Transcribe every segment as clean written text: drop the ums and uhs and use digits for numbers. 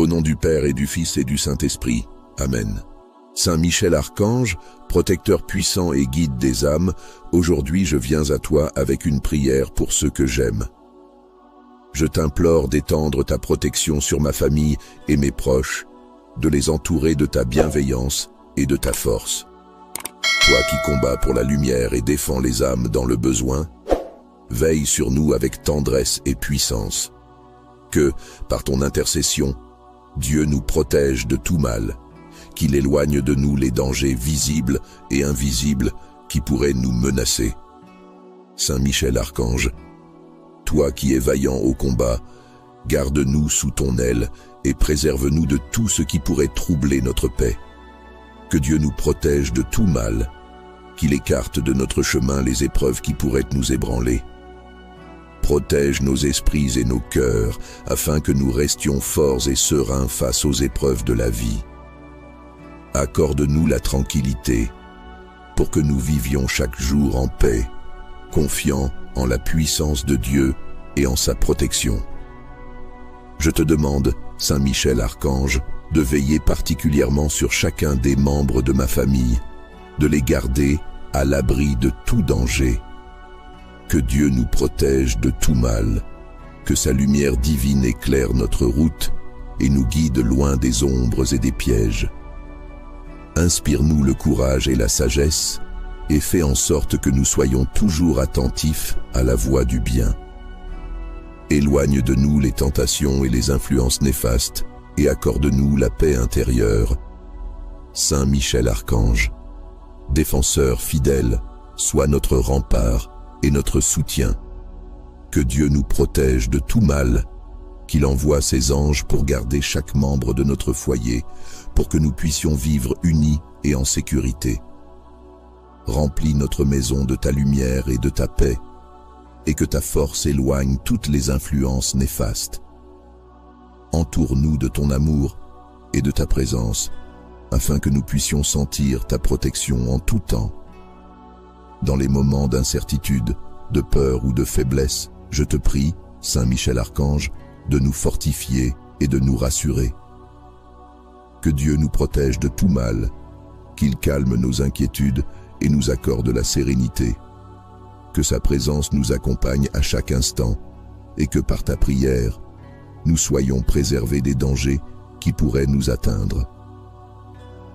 Au nom du Père et du Fils et du Saint-Esprit. Amen. Saint Michel Archange, protecteur puissant et guide des âmes, aujourd'hui je viens à toi avec une prière pour ceux que j'aime. Je t'implore d'étendre ta protection sur ma famille et mes proches, de les entourer de ta bienveillance et de ta force. Toi qui combats pour la lumière et défends les âmes dans le besoin, veille sur nous avec tendresse et puissance. Que, par ton intercession, Dieu nous protège de tout mal, qu'il éloigne de nous les dangers visibles et invisibles qui pourraient nous menacer. Saint Michel Archange, toi qui es vaillant au combat, garde-nous sous ton aile et préserve-nous de tout ce qui pourrait troubler notre paix. Que Dieu nous protège de tout mal, qu'il écarte de notre chemin les épreuves qui pourraient nous ébranler. Protège nos esprits et nos cœurs, afin que nous restions forts et sereins face aux épreuves de la vie. Accorde-nous la tranquillité, pour que nous vivions chaque jour en paix, confiants en la puissance de Dieu et en sa protection. Je te demande, Saint Michel Archange, de veiller particulièrement sur chacun des membres de ma famille, de les garder à l'abri de tout danger. Que Dieu nous protège de tout mal, que sa lumière divine éclaire notre route et nous guide loin des ombres et des pièges. Inspire-nous le courage et la sagesse et fais en sorte que nous soyons toujours attentifs à la voie du bien. Éloigne de nous les tentations et les influences néfastes et accorde-nous la paix intérieure. Saint Michel Archange, défenseur fidèle, sois notre rempart et notre soutien. Que Dieu nous protège de tout mal, qu'il envoie ses anges pour garder chaque membre de notre foyer, pour que nous puissions vivre unis et en sécurité. Remplis notre maison de ta lumière et de ta paix, et que ta force éloigne toutes les influences néfastes. Entoure-nous de ton amour et de ta présence, afin que nous puissions sentir ta protection en tout temps. Dans les moments d'incertitude, de peur ou de faiblesse, je te prie, Saint Michel Archange, de nous fortifier et de nous rassurer. Que Dieu nous protège de tout mal, qu'il calme nos inquiétudes et nous accorde la sérénité. Que sa présence nous accompagne à chaque instant et que par ta prière, nous soyons préservés des dangers qui pourraient nous atteindre.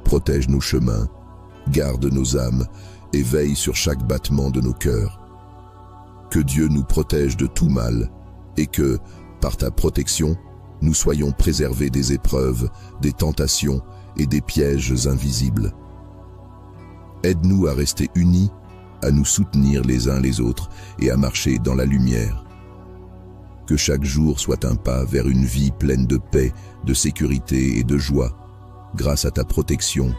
Protège nos chemins, garde nos âmes et veille sur chaque battement de nos cœurs. Que Dieu nous protège de tout mal et que, par ta protection, nous soyons préservés des épreuves, des tentations et des pièges invisibles. Aide-nous à rester unis, à nous soutenir les uns les autres et à marcher dans la lumière. Que chaque jour soit un pas vers une vie pleine de paix, de sécurité et de joie, grâce à ta protection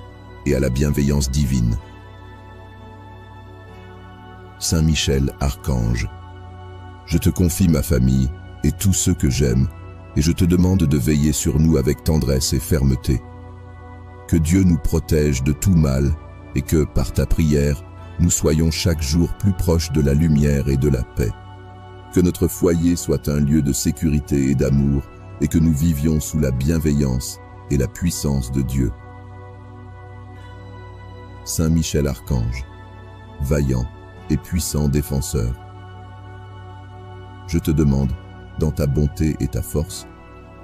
et à la bienveillance divine. Saint Michel Archange, je te confie ma famille et tous ceux que j'aime, et je te demande de veiller sur nous avec tendresse et fermeté. Que Dieu nous protège de tout mal et que, par ta prière, nous soyons chaque jour plus proches de la lumière et de la paix. Que notre foyer soit un lieu de sécurité et d'amour et que nous vivions sous la bienveillance et la puissance de Dieu. Saint Michel Archange, vaillant et puissant défenseur, je te demande, dans ta bonté et ta force,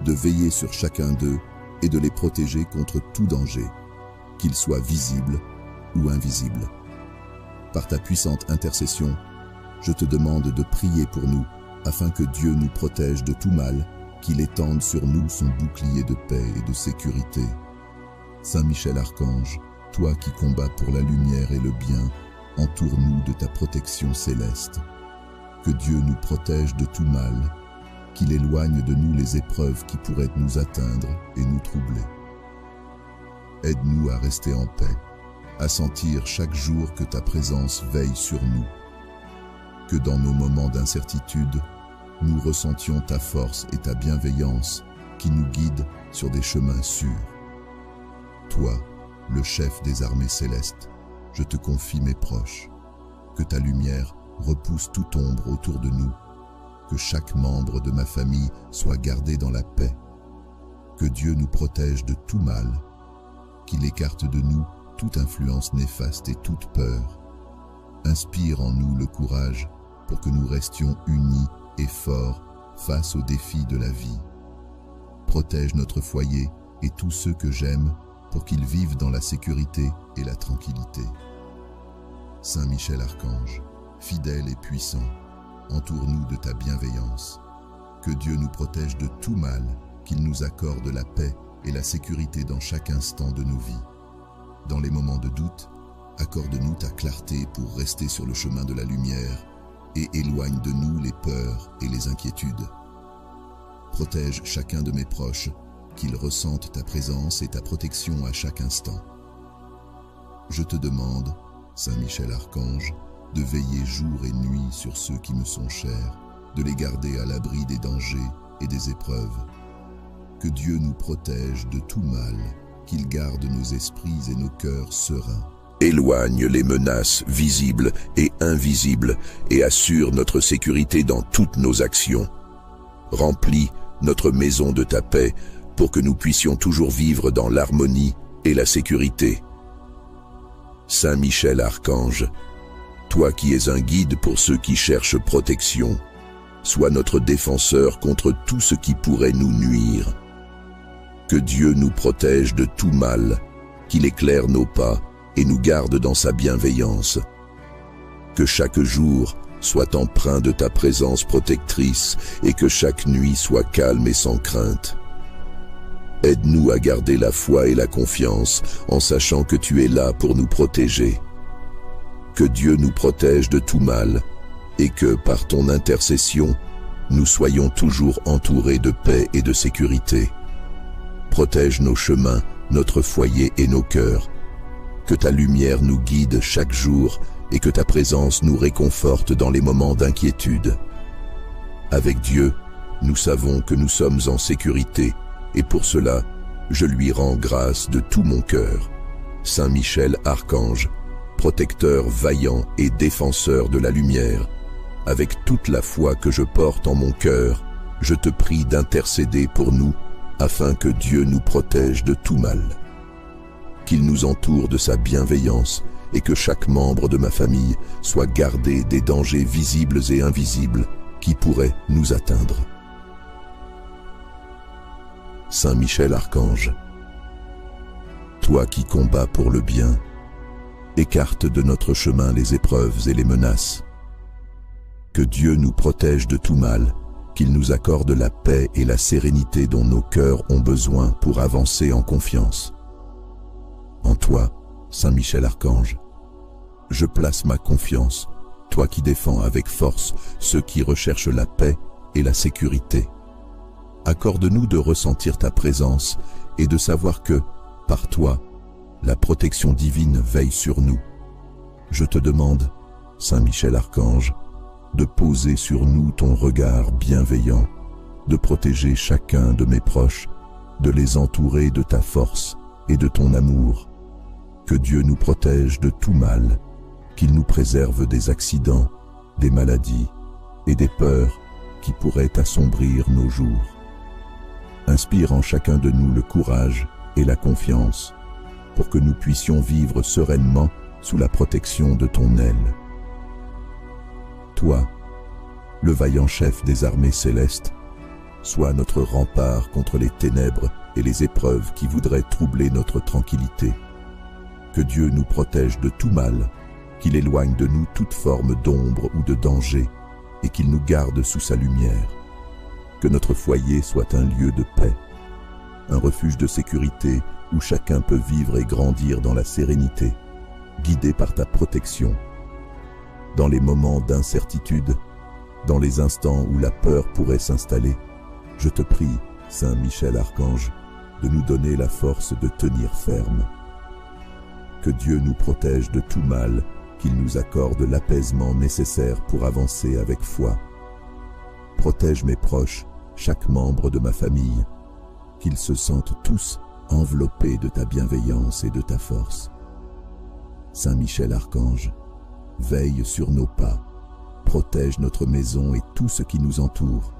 de veiller sur chacun d'eux et de les protéger contre tout danger, qu'il soit visible ou invisible. Par ta puissante intercession, je te demande de prier pour nous, afin que Dieu nous protège de tout mal, qu'il étende sur nous son bouclier de paix et de sécurité. Saint Michel Archange, toi qui combats pour la lumière et le bien, entoure-nous de ta protection céleste. Que Dieu nous protège de tout mal, qu'il éloigne de nous les épreuves qui pourraient nous atteindre et nous troubler. Aide-nous à rester en paix, à sentir chaque jour que ta présence veille sur nous. Que dans nos moments d'incertitude, nous ressentions ta force et ta bienveillance qui nous guident sur des chemins sûrs. Toi, le chef des armées célestes, je te confie mes proches. Que ta lumière repousse toute ombre autour de nous. Que chaque membre de ma famille soit gardé dans la paix. Que Dieu nous protège de tout mal, qu'il écarte de nous toute influence néfaste et toute peur. Inspire en nous le courage pour que nous restions unis et forts face aux défis de la vie. Protège notre foyer et tous ceux que j'aime pour qu'ils vivent dans la sécurité et la tranquillité. Saint Michel Archange, fidèle et puissant, entoure-nous de ta bienveillance. Que Dieu nous protège de tout mal, qu'il nous accorde la paix et la sécurité dans chaque instant de nos vies. Dans les moments de doute, accorde-nous ta clarté pour rester sur le chemin de la lumière et éloigne de nous les peurs et les inquiétudes. Protège chacun de mes proches, qu'ils ressentent ta présence et ta protection à chaque instant. Je te demande, Saint Michel Archange, de veiller jour et nuit sur ceux qui me sont chers, de les garder à l'abri des dangers et des épreuves. Que Dieu nous protège de tout mal, qu'il garde nos esprits et nos cœurs sereins. Éloigne les menaces visibles et invisibles et assure notre sécurité dans toutes nos actions. Remplis notre maison de ta paix pour que nous puissions toujours vivre dans l'harmonie et la sécurité. Saint Michel Archange, toi qui es un guide pour ceux qui cherchent protection, sois notre défenseur contre tout ce qui pourrait nous nuire. Que Dieu nous protège de tout mal, qu'il éclaire nos pas et nous garde dans sa bienveillance. Que chaque jour soit empreint de ta présence protectrice et que chaque nuit soit calme et sans crainte. Aide-nous à garder la foi et la confiance en sachant que tu es là pour nous protéger. Que Dieu nous protège de tout mal et que, par ton intercession, nous soyons toujours entourés de paix et de sécurité. Protège nos chemins, notre foyer et nos cœurs. Que ta lumière nous guide chaque jour et que ta présence nous réconforte dans les moments d'inquiétude. Avec Dieu, nous savons que nous sommes en sécurité et pour cela, je lui rends grâce de tout mon cœur. Saint Michel Archange, protecteur vaillant et défenseur de la lumière, avec toute la foi que je porte en mon cœur, je te prie d'intercéder pour nous afin que Dieu nous protège de tout mal. Qu'il nous entoure de sa bienveillance et que chaque membre de ma famille soit gardé des dangers visibles et invisibles qui pourraient nous atteindre. Saint Michel Archange, toi qui combats pour le bien, écarte de notre chemin les épreuves et les menaces. Que Dieu nous protège de tout mal, qu'il nous accorde la paix et la sérénité dont nos cœurs ont besoin pour avancer en confiance. En toi, Saint Michel Archange, je place ma confiance, toi qui défends avec force ceux qui recherchent la paix et la sécurité. Accorde-nous de ressentir ta présence et de savoir que, par toi, la protection divine veille sur nous. Je te demande, Saint Michel Archange, de poser sur nous ton regard bienveillant, de protéger chacun de mes proches, de les entourer de ta force et de ton amour. Que Dieu nous protège de tout mal, qu'il nous préserve des accidents, des maladies et des peurs qui pourraient assombrir nos jours. Inspire en chacun de nous le courage et la confiance pour que nous puissions vivre sereinement sous la protection de ton aile. Toi, le vaillant chef des armées célestes, sois notre rempart contre les ténèbres et les épreuves qui voudraient troubler notre tranquillité. Que Dieu nous protège de tout mal, qu'il éloigne de nous toute forme d'ombre ou de danger et qu'il nous garde sous sa lumière. Que notre foyer soit un lieu de paix, un refuge de sécurité où chacun peut vivre et grandir dans la sérénité, guidé par ta protection. Dans les moments d'incertitude, dans les instants où la peur pourrait s'installer, je te prie, Saint Michel Archange, de nous donner la force de tenir ferme. Que Dieu nous protège de tout mal, qu'il nous accorde l'apaisement nécessaire pour avancer avec foi. Protège mes proches, chaque membre de ma famille, qu'ils se sentent tous enveloppés de ta bienveillance et de ta force. Saint Michel Archange, veille sur nos pas, protège notre maison et tout ce qui nous entoure.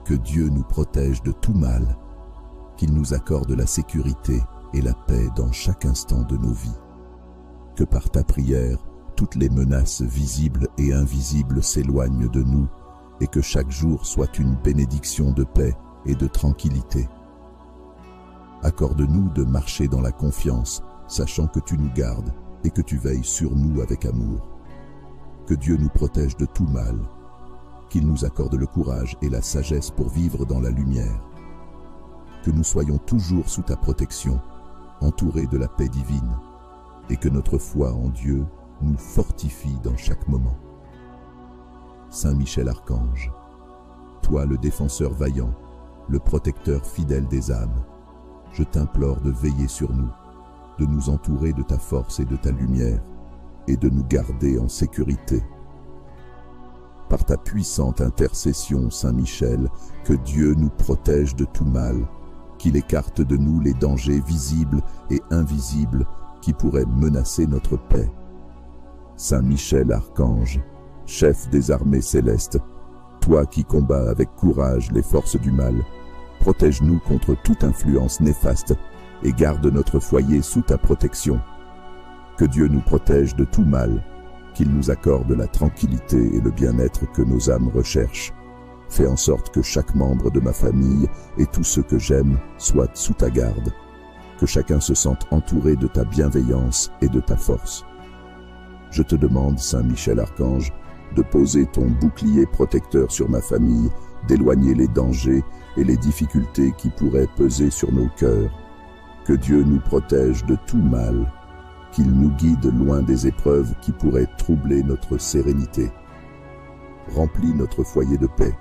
Que Dieu nous protège de tout mal, qu'il nous accorde la sécurité et la paix dans chaque instant de nos vies. Que par ta prière, toutes les menaces visibles et invisibles s'éloignent de nous et que chaque jour soit une bénédiction de paix et de tranquillité. Accorde-nous de marcher dans la confiance, sachant que tu nous gardes et que tu veilles sur nous avec amour. Que Dieu nous protège de tout mal, qu'il nous accorde le courage et la sagesse pour vivre dans la lumière. Que nous soyons toujours sous ta protection, entourés de la paix divine, et que notre foi en Dieu nous fortifie dans chaque moment. Saint Michel Archange, toi le défenseur vaillant, le protecteur fidèle des âmes, je t'implore de veiller sur nous, de nous entourer de ta force et de ta lumière, et de nous garder en sécurité. Par ta puissante intercession, Saint Michel, que Dieu nous protège de tout mal, qu'il écarte de nous les dangers visibles et invisibles qui pourraient menacer notre paix. Saint Michel Archange, chef des armées célestes, toi qui combats avec courage les forces du mal, protège-nous contre toute influence néfaste et garde notre foyer sous ta protection. Que Dieu nous protège de tout mal, qu'il nous accorde la tranquillité et le bien-être que nos âmes recherchent. Fais en sorte que chaque membre de ma famille et tous ceux que j'aime soient sous ta garde. Que chacun se sente entouré de ta bienveillance et de ta force. Je te demande, Saint Michel Archange, de poser ton bouclier protecteur sur ma famille, d'éloigner les dangers et les difficultés qui pourraient peser sur nos cœurs. Que Dieu nous protège de tout mal, qu'il nous guide loin des épreuves qui pourraient troubler notre sérénité. Remplis notre foyer de paix,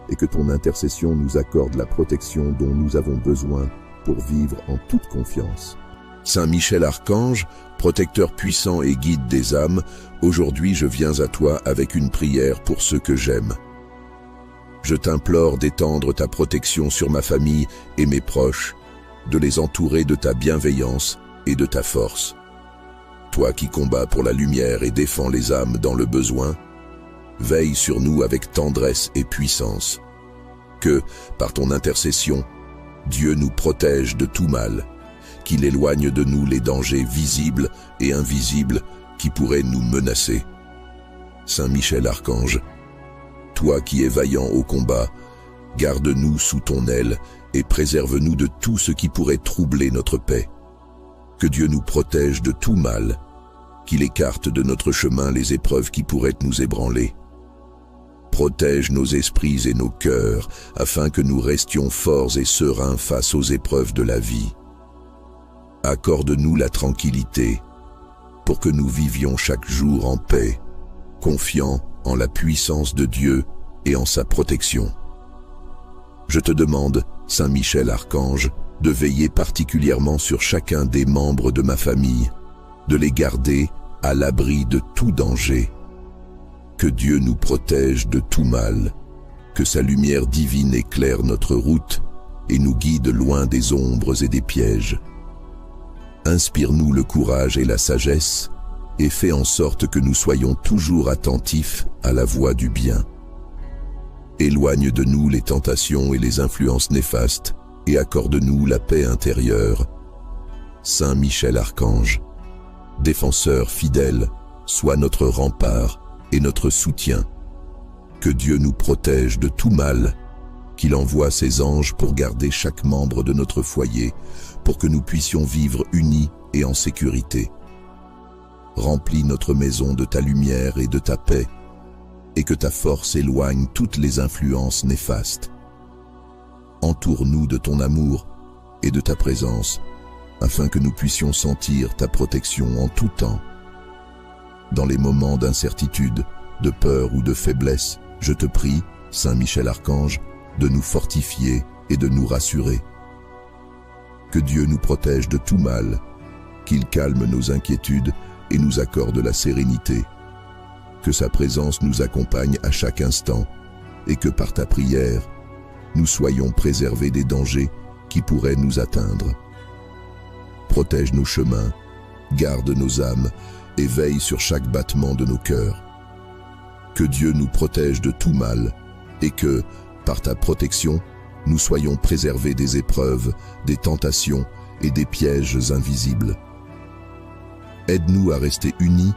et que ton intercession nous accorde la protection dont nous avons besoin pour vivre en toute confiance. Saint Michel Archange, protecteur puissant et guide des âmes, aujourd'hui je viens à toi avec une prière pour ceux que j'aime. Je t'implore d'étendre ta protection sur ma famille et mes proches, de les entourer de ta bienveillance et de ta force. Toi qui combats pour la lumière et défends les âmes dans le besoin, veille sur nous avec tendresse et puissance. Que, par ton intercession, Dieu nous protège de tout mal, qu'il éloigne de nous les dangers visibles et invisibles qui pourraient nous menacer. Saint Michel Archange, toi qui es vaillant au combat, garde-nous sous ton aile et préserve-nous de tout ce qui pourrait troubler notre paix. Que Dieu nous protège de tout mal, qu'il écarte de notre chemin les épreuves qui pourraient nous ébranler. Protège nos esprits et nos cœurs, afin que nous restions forts et sereins face aux épreuves de la vie. Accorde-nous la tranquillité, pour que nous vivions chaque jour en paix, confiants en la puissance de Dieu et en sa protection. Je te demande, Saint Michel Archange, de veiller particulièrement sur chacun des membres de ma famille, de les garder à l'abri de tout danger. Que Dieu nous protège de tout mal, que sa lumière divine éclaire notre route et nous guide loin des ombres et des pièges. Inspire-nous le courage et la sagesse, et fais en sorte que nous soyons toujours attentifs à la voie du bien. Éloigne de nous les tentations et les influences néfastes, et accorde-nous la paix intérieure. Saint Michel Archange, défenseur fidèle, sois notre rempart et notre soutien. Que Dieu nous protège de tout mal, qu'il envoie ses anges pour garder chaque membre de notre foyer, pour que nous puissions vivre unis et en sécurité. Remplis notre maison de ta lumière et de ta paix, et que ta force éloigne toutes les influences néfastes. Entoure-nous de ton amour et de ta présence, afin que nous puissions sentir ta protection en tout temps. Dans les moments d'incertitude, de peur ou de faiblesse, je te prie, Saint Michel Archange, de nous fortifier et de nous rassurer. Que Dieu nous protège de tout mal, qu'il calme nos inquiétudes et nous accorde la sérénité. Que sa présence nous accompagne à chaque instant et que par ta prière, nous soyons préservés des dangers qui pourraient nous atteindre. Protège nos chemins, garde nos âmes et veille sur chaque battement de nos cœurs. Que Dieu nous protège de tout mal et que, par ta protection, nous soyons préservés des épreuves, des tentations et des pièges invisibles. Aide-nous à rester unis,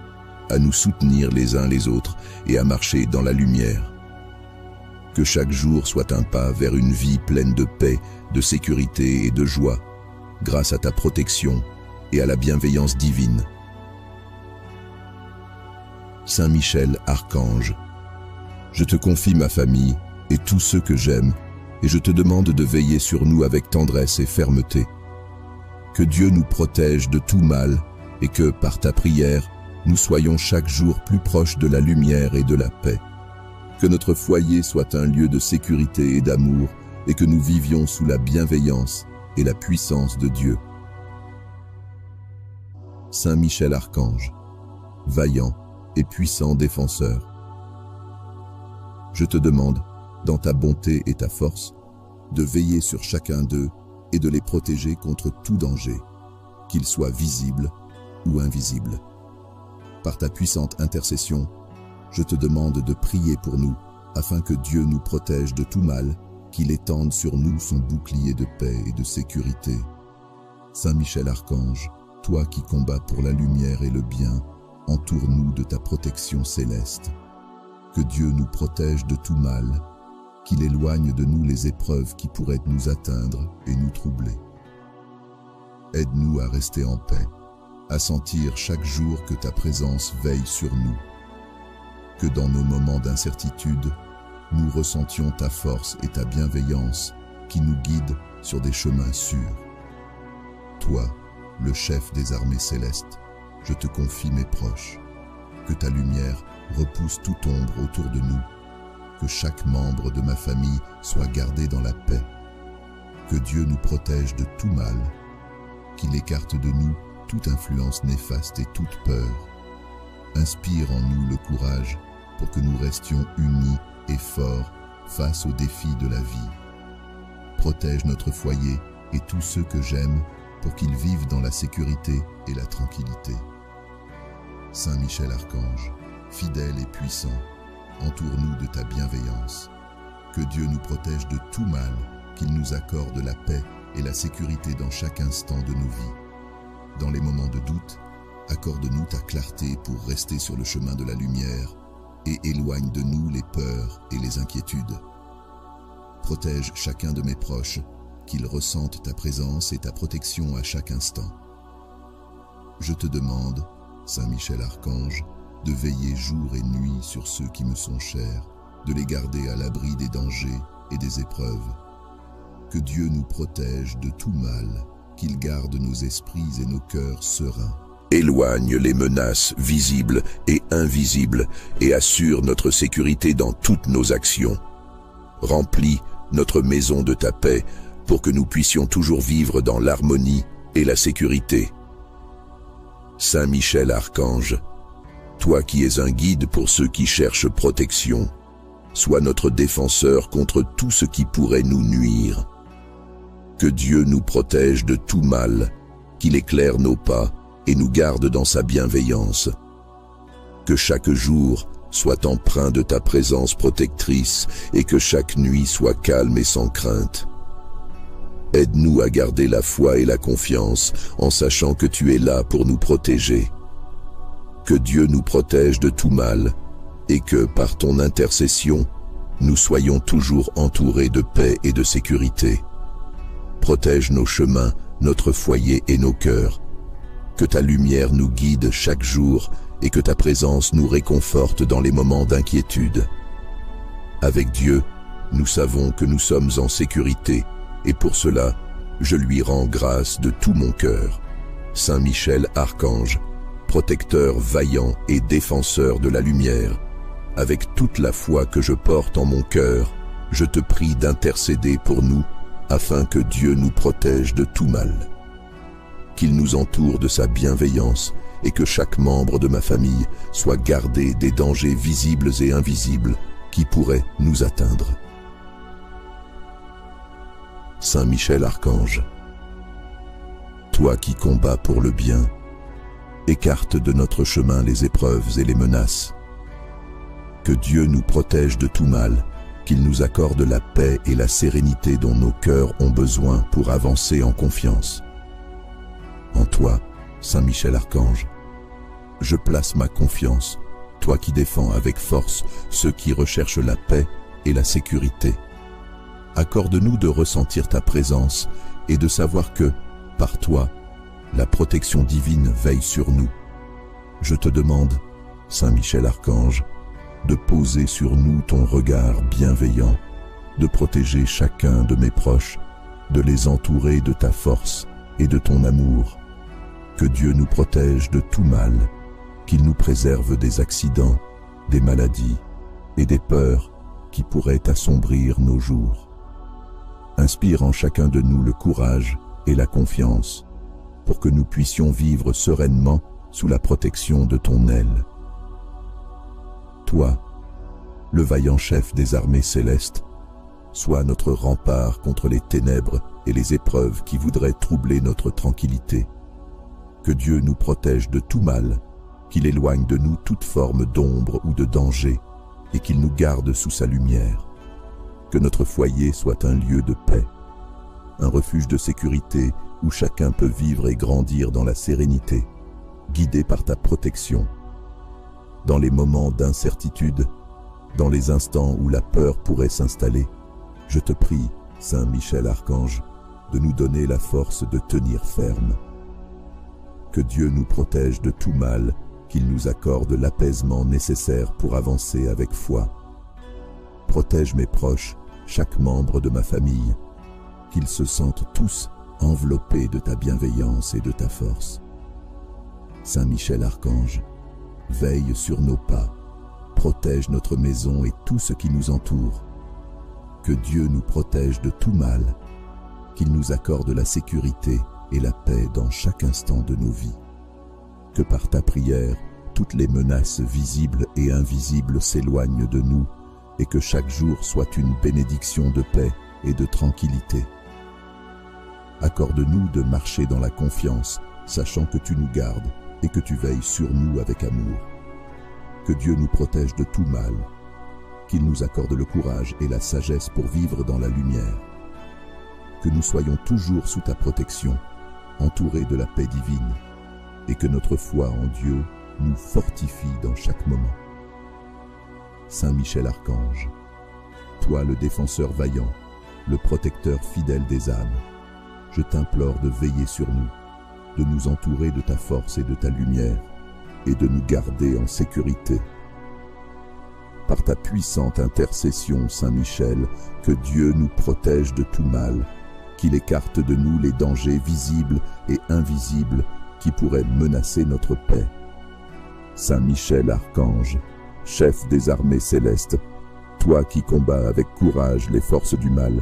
à nous soutenir les uns les autres et à marcher dans la lumière. Que chaque jour soit un pas vers une vie pleine de paix, de sécurité et de joie, grâce à ta protection et à la bienveillance divine. Saint Michel, Archange, je te confie ma famille et tous ceux que j'aime, et je te demande de veiller sur nous avec tendresse et fermeté. Que Dieu nous protège de tout mal et que, par ta prière, nous soyons chaque jour plus proches de la lumière et de la paix. Que notre foyer soit un lieu de sécurité et d'amour et que nous vivions sous la bienveillance et la puissance de Dieu. Saint Michel Archange, vaillant et puissant défenseur, je te demande, dans ta bonté et ta force, de veiller sur chacun d'eux et de les protéger contre tout danger, qu'il soit visible ou invisible. Par ta puissante intercession, je te demande de prier pour nous, afin que Dieu nous protège de tout mal, qu'il étende sur nous son bouclier de paix et de sécurité. Saint Michel Archange, toi qui combats pour la lumière et le bien, entoure-nous de ta protection céleste. Que Dieu nous protège de tout mal, qu'il éloigne de nous les épreuves qui pourraient nous atteindre et nous troubler. Aide-nous à rester en paix, à sentir chaque jour que ta présence veille sur nous. Que dans nos moments d'incertitude, nous ressentions ta force et ta bienveillance qui nous guident sur des chemins sûrs. Toi, le chef des armées célestes, je te confie mes proches. Que ta lumière repousse toute ombre autour de nous. Que chaque membre de ma famille soit gardé dans la paix. Que Dieu nous protège de tout mal, qu'il écarte de nous toute influence néfaste et toute peur. Inspire en nous le courage pour que nous restions unis et forts face aux défis de la vie. Protège notre foyer et tous ceux que j'aime pour qu'ils vivent dans la sécurité et la tranquillité. Saint Michel Archange, fidèle et puissant, entoure-nous de ta bienveillance. Que Dieu nous protège de tout mal, qu'il nous accorde la paix et la sécurité dans chaque instant de nos vies. Dans les moments de doute, accorde-nous ta clarté pour rester sur le chemin de la lumière et éloigne de nous les peurs et les inquiétudes. Protège chacun de mes proches, qu'ils ressentent ta présence et ta protection à chaque instant. Je te demande, Saint Michel Archange, de veiller jour et nuit sur ceux qui me sont chers, de les garder à l'abri des dangers et des épreuves. Que Dieu nous protège de tout mal, qu'il garde nos esprits et nos cœurs sereins. Éloigne les menaces visibles et invisibles et assure notre sécurité dans toutes nos actions. Remplis notre maison de ta paix pour que nous puissions toujours vivre dans l'harmonie et la sécurité. Saint Michel Archange, toi qui es un guide pour ceux qui cherchent protection, sois notre défenseur contre tout ce qui pourrait nous nuire. Que Dieu nous protège de tout mal, qu'il éclaire nos pas et nous garde dans sa bienveillance. Que chaque jour soit empreint de ta présence protectrice et que chaque nuit soit calme et sans crainte. Aide-nous à garder la foi et la confiance en sachant que tu es là pour nous protéger. Que Dieu nous protège de tout mal et que, par ton intercession, nous soyons toujours entourés de paix et de sécurité. Protège nos chemins, notre foyer et nos cœurs. Que ta lumière nous guide chaque jour et que ta présence nous réconforte dans les moments d'inquiétude. Avec Dieu, nous savons que nous sommes en sécurité et pour cela, je lui rends grâce de tout mon cœur. Saint Michel Archange, protecteur vaillant et défenseur de la lumière, avec toute la foi que je porte en mon cœur, je te prie d'intercéder pour nous afin que Dieu nous protège de tout mal. Qu'il nous entoure de sa bienveillance et que chaque membre de ma famille soit gardé des dangers visibles et invisibles qui pourraient nous atteindre. Saint Michel Archange, toi qui combats pour le bien, écarte de notre chemin les épreuves et les menaces. Que Dieu nous protège de tout mal qu'il nous accorde la paix et la sérénité dont nos cœurs ont besoin pour avancer en confiance. En toi, Saint Michel Archange, je place ma confiance, toi qui défends avec force ceux qui recherchent la paix et la sécurité. Accorde-nous de ressentir ta présence et de savoir que, par toi, la protection divine veille sur nous. Je te demande, Saint Michel Archange, de poser sur nous ton regard bienveillant, de protéger chacun de mes proches, de les entourer de ta force et de ton amour. Que Dieu nous protège de tout mal, qu'il nous préserve des accidents, des maladies et des peurs qui pourraient assombrir nos jours. Inspire en chacun de nous le courage et la confiance pour que nous puissions vivre sereinement sous la protection de ton aile. Toi, le vaillant chef des armées célestes, sois notre rempart contre les ténèbres et les épreuves qui voudraient troubler notre tranquillité. Que Dieu nous protège de tout mal, qu'il éloigne de nous toute forme d'ombre ou de danger et qu'il nous garde sous sa lumière. Que notre foyer soit un lieu de paix, un refuge de sécurité où chacun peut vivre et grandir dans la sérénité, guidé par ta protection. Dans les moments d'incertitude, dans les instants où la peur pourrait s'installer, je te prie, Saint Michel Archange, de nous donner la force de tenir ferme. Que Dieu nous protège de tout mal, qu'il nous accorde l'apaisement nécessaire pour avancer avec foi. Protège mes proches, chaque membre de ma famille, qu'ils se sentent tous enveloppés de ta bienveillance et de ta force. Saint Michel Archange, veille sur nos pas, protège notre maison et tout ce qui nous entoure. Que Dieu nous protège de tout mal, qu'il nous accorde la sécurité et la paix dans chaque instant de nos vies. Que par ta prière, toutes les menaces visibles et invisibles s'éloignent de nous et que chaque jour soit une bénédiction de paix et de tranquillité. Accorde-nous de marcher dans la confiance, sachant que tu nous gardes et que tu veilles sur nous avec amour. Que Dieu nous protège de tout mal, qu'il nous accorde le courage et la sagesse pour vivre dans la lumière. Que nous soyons toujours sous ta protection, entourés de la paix divine, et que notre foi en Dieu nous fortifie dans chaque moment. Saint Michel Archange, toi le défenseur vaillant, le protecteur fidèle des âmes, je t'implore de veiller sur nous, de nous entourer de ta force et de ta lumière, et de nous garder en sécurité. Par ta puissante intercession, Saint Michel, que Dieu nous protège de tout mal, qu'il écarte de nous les dangers visibles et invisibles qui pourraient menacer notre paix. Saint Michel Archange, chef des armées célestes, toi qui combats avec courage les forces du mal,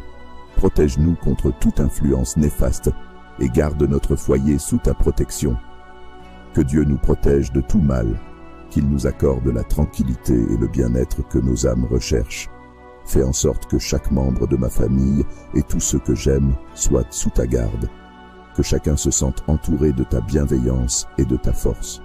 protège-nous contre toute influence néfaste et garde notre foyer sous ta protection. Que Dieu nous protège de tout mal, qu'il nous accorde la tranquillité et le bien-être que nos âmes recherchent. Fais en sorte que chaque membre de ma famille et tous ceux que j'aime soient sous ta garde, que chacun se sente entouré de ta bienveillance et de ta force.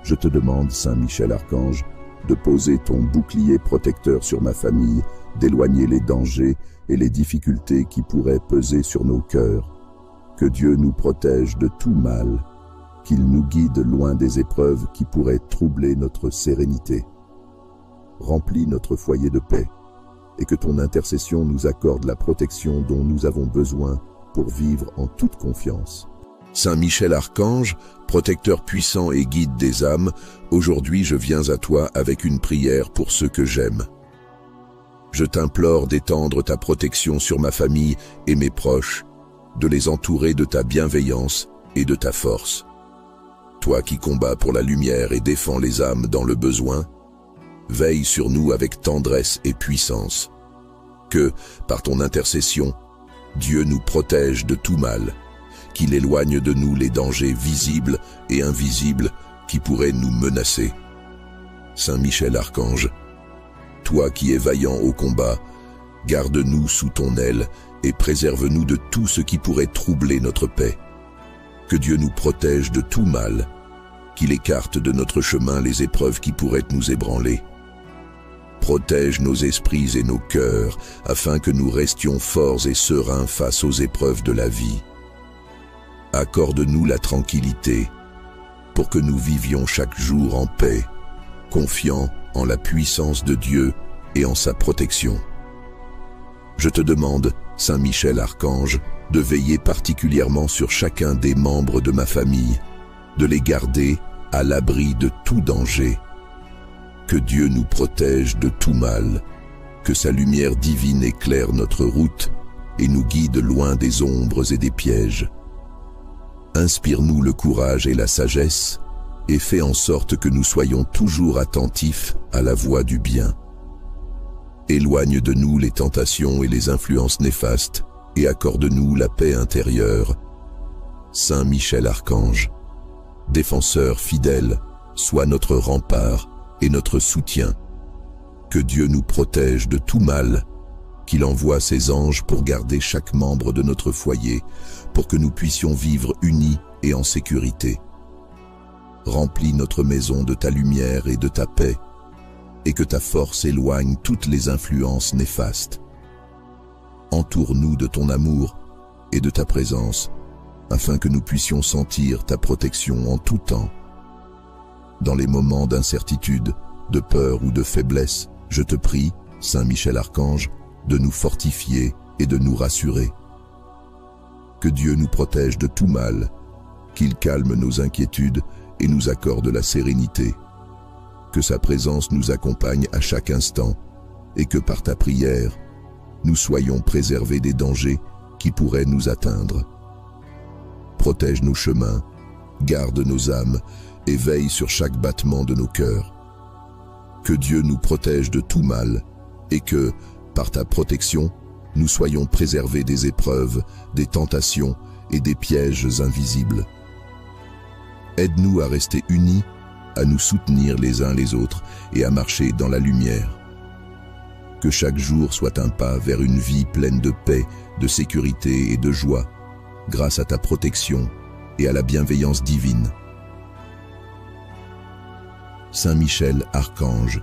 Je te demande, Saint Michel Archange, de poser ton bouclier protecteur sur ma famille, d'éloigner les dangers et les difficultés qui pourraient peser sur nos cœurs. Que Dieu nous protège de tout mal, qu'il nous guide loin des épreuves qui pourraient troubler notre sérénité. Remplis notre foyer de paix, et que ton intercession nous accorde la protection dont nous avons besoin pour vivre en toute confiance. Saint Michel Archange, protecteur puissant et guide des âmes, aujourd'hui je viens à toi avec une prière pour ceux que j'aime. Je t'implore d'étendre ta protection sur ma famille et mes proches, de les entourer de ta bienveillance et de ta force. Toi qui combats pour la lumière et défends les âmes dans le besoin, veille sur nous avec tendresse et puissance. Que, par ton intercession, Dieu nous protège de tout mal, qu'il éloigne de nous les dangers visibles et invisibles qui pourraient nous menacer. Saint Michel Archange, toi qui es vaillant au combat, garde-nous sous ton aile et préserve-nous de tout ce qui pourrait troubler notre paix. Que Dieu nous protège de tout mal, qu'il écarte de notre chemin les épreuves qui pourraient nous ébranler. Protège nos esprits et nos cœurs, afin que nous restions forts et sereins face aux épreuves de la vie. Accorde-nous la tranquillité, pour que nous vivions chaque jour en paix, confiants en la puissance de Dieu et en sa protection. Je te demande, Saint Michel Archange, de veiller particulièrement sur chacun des membres de ma famille, de les garder à l'abri de tout danger. Que Dieu nous protège de tout mal, que sa lumière divine éclaire notre route et nous guide loin des ombres et des pièges. Inspire-nous le courage et la sagesse, et fais en sorte que nous soyons toujours attentifs à la voie du bien. Éloigne de nous les tentations et les influences néfastes, et accorde-nous la paix intérieure. Saint Michel Archange, défenseur fidèle, sois notre rempart et notre soutien. Que Dieu nous protège de tout mal, qu'il envoie ses anges pour garder chaque membre de notre foyer, pour que nous puissions vivre unis et en sécurité. Remplis notre maison de ta lumière et de ta paix, et que ta force éloigne toutes les influences néfastes. Entoure-nous de ton amour et de ta présence, afin que nous puissions sentir ta protection en tout temps. Dans les moments d'incertitude, de peur ou de faiblesse, je te prie, Saint Michel Archange, de nous fortifier et de nous rassurer. Que Dieu nous protège de tout mal, qu'il calme nos inquiétudes et nous accorde la sérénité. Que sa présence nous accompagne à chaque instant et que par ta prière, nous soyons préservés des dangers qui pourraient nous atteindre. Protège nos chemins, garde nos âmes et veille sur chaque battement de nos cœurs. Que Dieu nous protège de tout mal et que, par ta protection, nous soyons préservés des épreuves, des tentations et des pièges invisibles. Aide-nous à rester unis, à nous soutenir les uns les autres et à marcher dans la lumière. Que chaque jour soit un pas vers une vie pleine de paix, de sécurité et de joie, grâce à ta protection et à la bienveillance divine. Saint Michel Archange,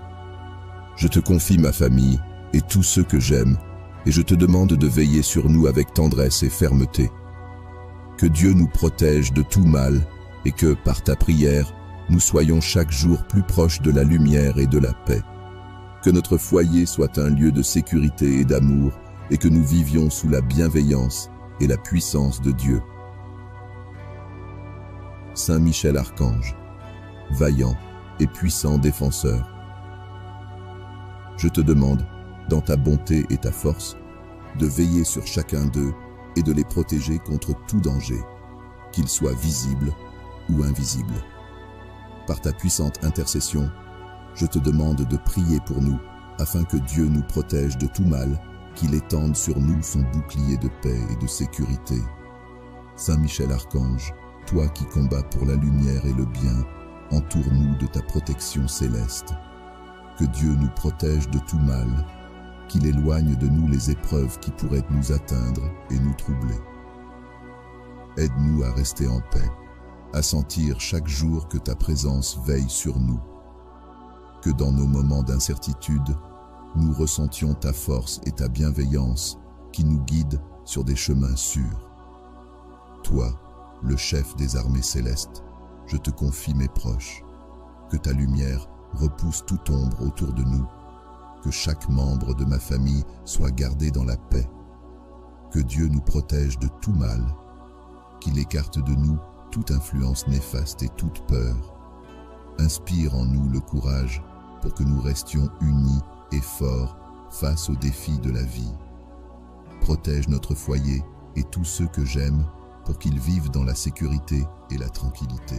je te confie ma famille et tous ceux que j'aime, et je te demande de veiller sur nous avec tendresse et fermeté. Que Dieu nous protège de tout mal et que, par ta prière, nous soyons chaque jour plus proches de la lumière et de la paix. Que notre foyer soit un lieu de sécurité et d'amour, et que nous vivions sous la bienveillance et la puissance de Dieu. Saint Michel Archange, vaillant et puissant défenseur, je te demande, dans ta bonté et ta force, de veiller sur chacun d'eux et de les protéger contre tout danger, qu'il soit visible ou invisible. Par ta puissante intercession, je te demande de prier pour nous, afin que Dieu nous protège de tout mal, qu'il étende sur nous son bouclier de paix et de sécurité. Saint Michel Archange, toi qui combats pour la lumière et le bien, entoure-nous de ta protection céleste. Que Dieu nous protège de tout mal, qu'il éloigne de nous les épreuves qui pourraient nous atteindre et nous troubler. Aide-nous à rester en paix, à sentir chaque jour que ta présence veille sur nous. Que dans nos moments d'incertitude, nous ressentions ta force et ta bienveillance qui nous guident sur des chemins sûrs. Toi, le chef des armées célestes, je te confie mes proches. Que ta lumière repousse toute ombre autour de nous. Que chaque membre de ma famille soit gardé dans la paix. Que Dieu nous protège de tout mal, qu'il écarte de nous toute influence néfaste et toute peur. Inspire en nous le courage pour que nous restions unis et forts face aux défis de la vie. Protège notre foyer et tous ceux que j'aime pour qu'ils vivent dans la sécurité et la tranquillité.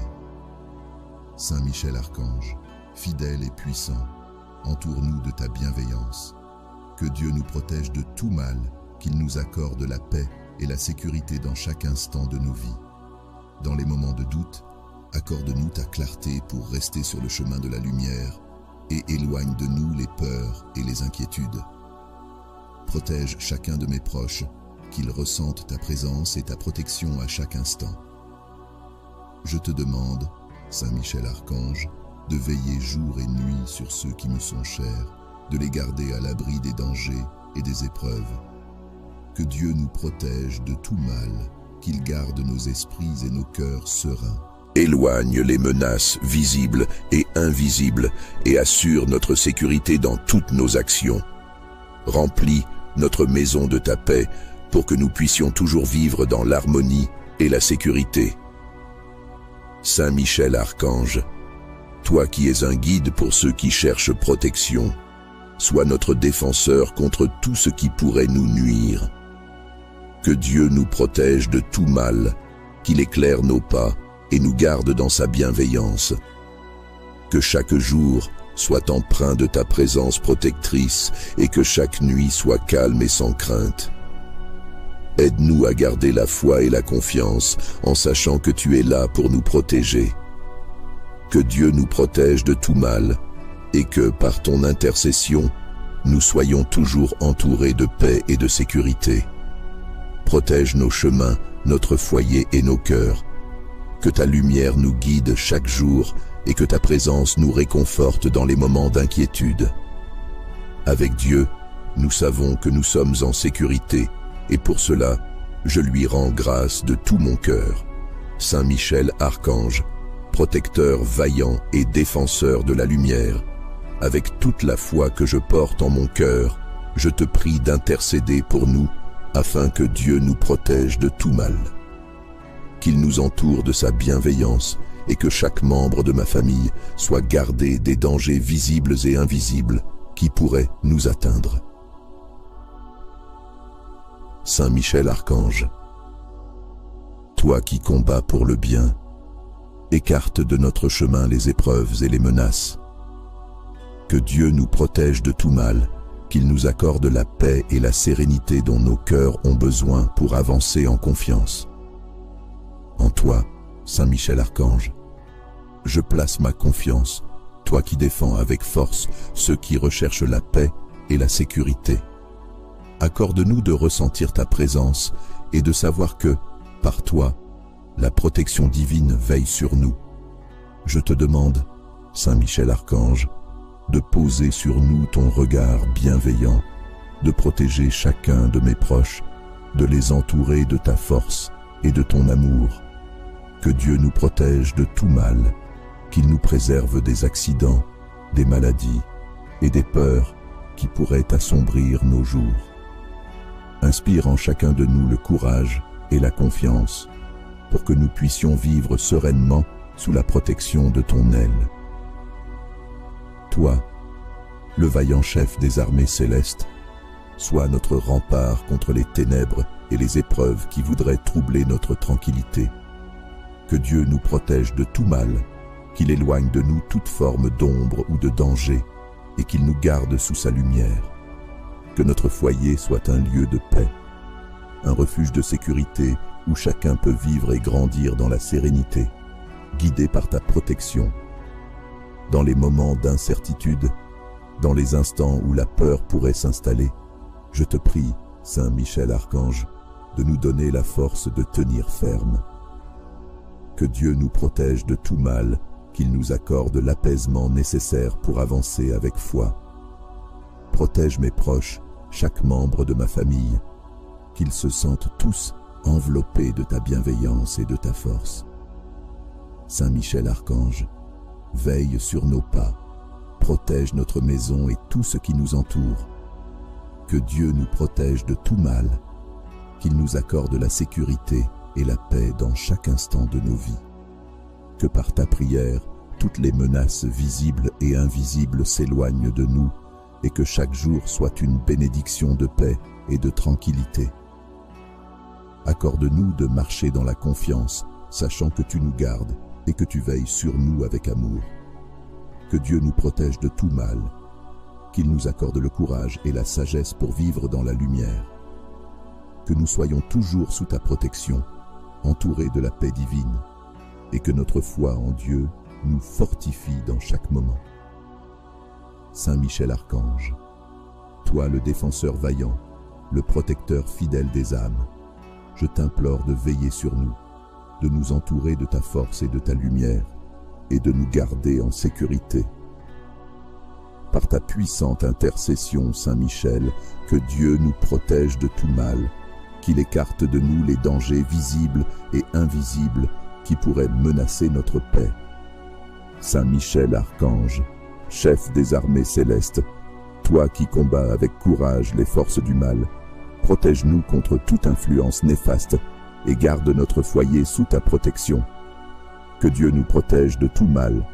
Saint Michel Archange, fidèle et puissant, entoure-nous de ta bienveillance. Que Dieu nous protège de tout mal, qu'il nous accorde la paix et la sécurité dans chaque instant de nos vies. Dans les moments de doute, accorde-nous ta clarté pour rester sur le chemin de la lumière et éloigne de nous les peurs et les inquiétudes. Protège chacun de mes proches, qu'ils ressentent ta présence et ta protection à chaque instant. Je te demande, Saint Michel Archange, de veiller jour et nuit sur ceux qui me sont chers de les garder à l'abri des dangers et des épreuves. Que Dieu nous protège de tout mal, qu'il garde nos esprits et nos cœurs sereins. Éloigne les menaces visibles et invisibles et assure notre sécurité dans toutes nos actions. Remplis notre maison de ta paix pour que nous puissions toujours vivre dans l'harmonie et la sécurité. Saint Michel Archange, toi qui es un guide pour ceux qui cherchent protection, sois notre défenseur contre tout ce qui pourrait nous nuire. Que Dieu nous protège de tout mal, qu'il éclaire nos pas et nous garde dans sa bienveillance. Que chaque jour soit empreint de ta présence protectrice et que chaque nuit soit calme et sans crainte. Aide-nous à garder la foi et la confiance en sachant que tu es là pour nous protéger. Que Dieu nous protège de tout mal et que, par ton intercession, nous soyons toujours entourés de paix et de sécurité. Protège nos chemins, notre foyer et nos cœurs. Que ta lumière nous guide chaque jour et que ta présence nous réconforte dans les moments d'inquiétude. Avec Dieu, nous savons que nous sommes en sécurité et pour cela, je lui rends grâce de tout mon cœur. Saint Michel Archange, protecteur vaillant et défenseur de la lumière, avec toute la foi que je porte en mon cœur, je te prie d'intercéder pour nous afin que Dieu nous protège de tout mal. Qu'il nous entoure de sa bienveillance et que chaque membre de ma famille soit gardé des dangers visibles et invisibles qui pourraient nous atteindre. Saint Michel Archange, toi qui combats pour le bien, écarte de notre chemin les épreuves et les menaces. Que Dieu nous protège de tout mal, qu'il nous accorde la paix et la sérénité dont nos cœurs ont besoin pour avancer en confiance. En toi, Saint Michel Archange, je place ma confiance, toi qui défends avec force ceux qui recherchent la paix et la sécurité. Accorde-nous de ressentir ta présence et de savoir que, par toi, la protection divine veille sur nous. Je te demande, Saint Michel Archange, de poser sur nous ton regard bienveillant, de protéger chacun de mes proches, de les entourer de ta force et de ton amour. Que Dieu nous protège de tout mal, qu'il nous préserve des accidents, des maladies et des peurs qui pourraient assombrir nos jours. Inspire en chacun de nous le courage et la confiance pour que nous puissions vivre sereinement sous la protection de ton aile. Toi, le vaillant chef des armées célestes, sois notre rempart contre les ténèbres et les épreuves qui voudraient troubler notre tranquillité. Que Dieu nous protège de tout mal, qu'il éloigne de nous toute forme d'ombre ou de danger et qu'il nous garde sous sa lumière. Que notre foyer soit un lieu de paix, un refuge de sécurité où chacun peut vivre et grandir dans la sérénité, guidé par ta protection. Dans les moments d'incertitude, dans les instants où la peur pourrait s'installer, je te prie, Saint Michel Archange, de nous donner la force de tenir ferme. Que Dieu nous protège de tout mal, qu'il nous accorde l'apaisement nécessaire pour avancer avec foi. Protège mes proches, chaque membre de ma famille, qu'ils se sentent tous enveloppés de ta bienveillance et de ta force. Saint Michel Archange, veille sur nos pas, protège notre maison et tout ce qui nous entoure. Que Dieu nous protège de tout mal, qu'il nous accorde la sécurité et la paix dans chaque instant de nos vies. Que par ta prière, toutes les menaces visibles et invisibles s'éloignent de nous et que chaque jour soit une bénédiction de paix et de tranquillité. Accorde-nous de marcher dans la confiance, sachant que tu nous gardes et que tu veilles sur nous avec amour. Que Dieu nous protège de tout mal, qu'il nous accorde le courage et la sagesse pour vivre dans la lumière. Que nous soyons toujours sous ta protection, entourés de la paix divine, et que notre foi en Dieu nous fortifie dans chaque moment. Saint Michel Archange, toi le défenseur vaillant, le protecteur fidèle des âmes, je t'implore de veiller sur nous, de nous entourer de ta force et de ta lumière, et de nous garder en sécurité. par ta puissante intercession, Saint Michel, que Dieu nous protège de tout mal, qu'il écarte de nous les dangers visibles et invisibles qui pourraient menacer notre paix. Saint Michel Archange, chef des armées célestes, toi qui combats avec courage les forces du mal, protège-nous contre toute influence néfaste et garde notre foyer sous ta protection. Que Dieu nous protège de tout mal,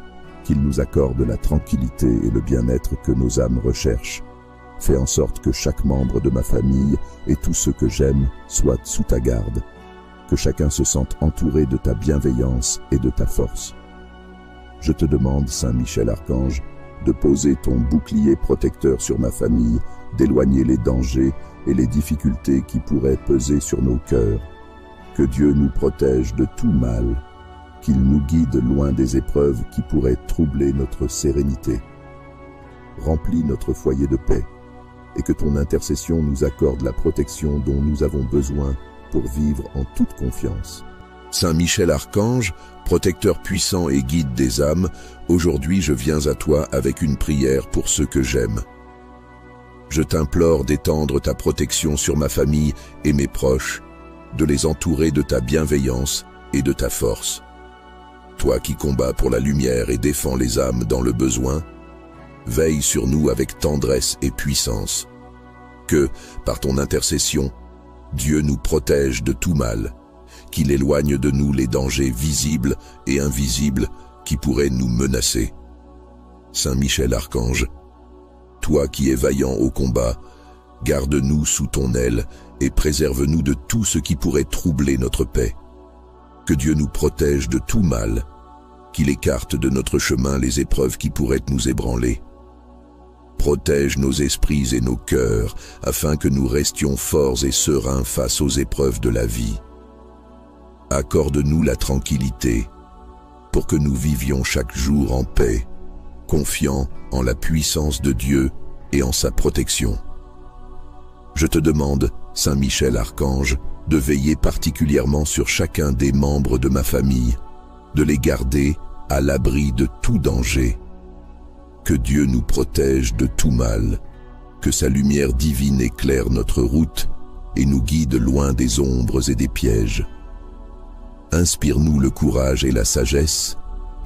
qu'il nous accorde la tranquillité et le bien-être que nos âmes recherchent. Fais en sorte que chaque membre de ma famille et tous ceux que j'aime soient sous ta garde, que chacun se sente entouré de ta bienveillance et de ta force. Je te demande, Saint Michel Archange, de poser ton bouclier protecteur sur ma famille, d'éloigner les dangers et les difficultés qui pourraient peser sur nos cœurs. Que Dieu nous protège de tout mal, qu'il nous guide loin des épreuves qui pourraient troubler notre sérénité. Remplis notre foyer de paix, et que ton intercession nous accorde la protection dont nous avons besoin pour vivre en toute confiance. Saint Michel Archange, protecteur puissant et guide des âmes, aujourd'hui je viens à toi avec une prière pour ceux que j'aime. Je t'implore d'étendre ta protection sur ma famille et mes proches, de les entourer de ta bienveillance et de ta force. Toi qui combats pour la lumière et défends les âmes dans le besoin, veille sur nous avec tendresse et puissance. Que, par ton intercession, Dieu nous protège de tout mal, qu'il éloigne de nous les dangers visibles et invisibles qui pourraient nous menacer. Saint Michel Archange, toi qui es vaillant au combat, garde-nous sous ton aile et préserve-nous de tout ce qui pourrait troubler notre paix. Que Dieu nous protège de tout mal, qu'il écarte de notre chemin les épreuves qui pourraient nous ébranler. Protège nos esprits et nos cœurs, afin que nous restions forts et sereins face aux épreuves de la vie. Accorde-nous la tranquillité, pour que nous vivions chaque jour en paix, confiants en la puissance de Dieu et en sa protection. Je te demande, Saint Michel Archange, de veiller particulièrement sur chacun des membres de ma famille, de les garder à l'abri de tout danger. Que Dieu nous protège de tout mal, que sa lumière divine éclaire notre route et nous guide loin des ombres et des pièges. Inspire-nous le courage et la sagesse,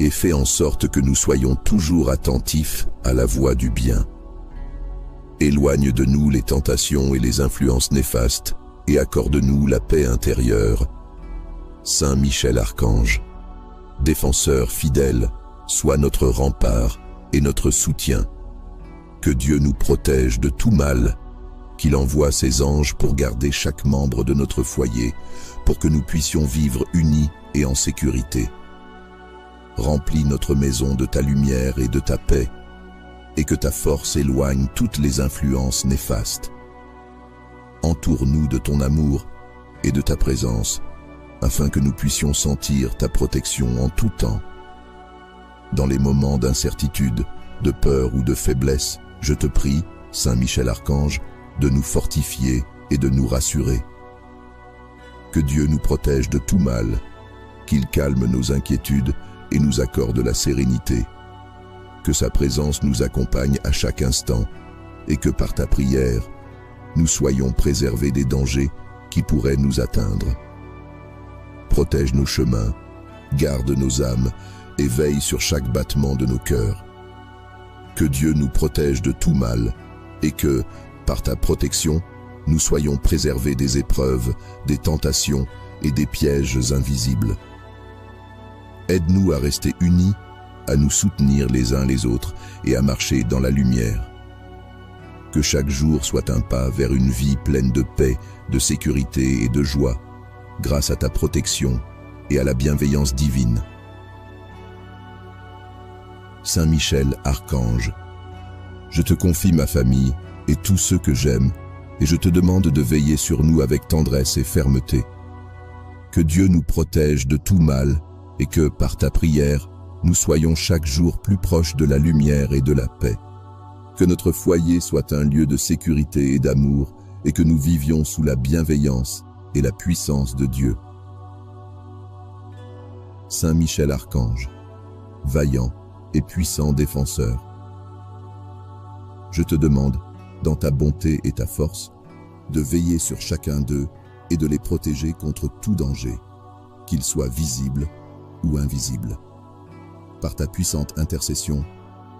et fais en sorte que nous soyons toujours attentifs à la voie du bien. Éloigne de nous les tentations et les influences néfastes, et accorde-nous la paix intérieure. Saint Michel Archange, défenseur fidèle, sois notre rempart et notre soutien. Que Dieu nous protège de tout mal, qu'il envoie ses anges pour garder chaque membre de notre foyer, pour que nous puissions vivre unis et en sécurité. Remplis notre maison de ta lumière et de ta paix, et que ta force éloigne toutes les influences néfastes. Entoure-nous de ton amour et de ta présence, afin que nous puissions sentir ta protection en tout temps. Dans les moments d'incertitude, de peur ou de faiblesse, je te prie, Saint Michel Archange, de nous fortifier et de nous rassurer. Que Dieu nous protège de tout mal, qu'il calme nos inquiétudes et nous accorde la sérénité. Que sa présence nous accompagne à chaque instant et que par ta prière, nous soyons préservés des dangers qui pourraient nous atteindre. Protège nos chemins, garde nos âmes et veille sur chaque battement de nos cœurs. Que Dieu nous protège de tout mal et que, par ta protection, nous soyons préservés des épreuves, des tentations et des pièges invisibles. Aide-nous à rester unis, à nous soutenir les uns les autres et à marcher dans la lumière. Que chaque jour soit un pas vers une vie pleine de paix, de sécurité et de joie, grâce à ta protection et à la bienveillance divine. Saint Michel Archange, je te confie ma famille et tous ceux que j'aime, et je te demande de veiller sur nous avec tendresse et fermeté. Que Dieu nous protège de tout mal et que, par ta prière, nous soyons chaque jour plus proches de la lumière et de la paix. Que notre foyer soit un lieu de sécurité et d'amour et que nous vivions sous la bienveillance et la puissance de Dieu. Saint Michel Archange, vaillant et puissant défenseur, Je te demande, dans ta bonté et ta force, de veiller sur chacun d'eux et de les protéger contre tout danger, qu'il soit visible ou invisible. Par ta puissante intercession,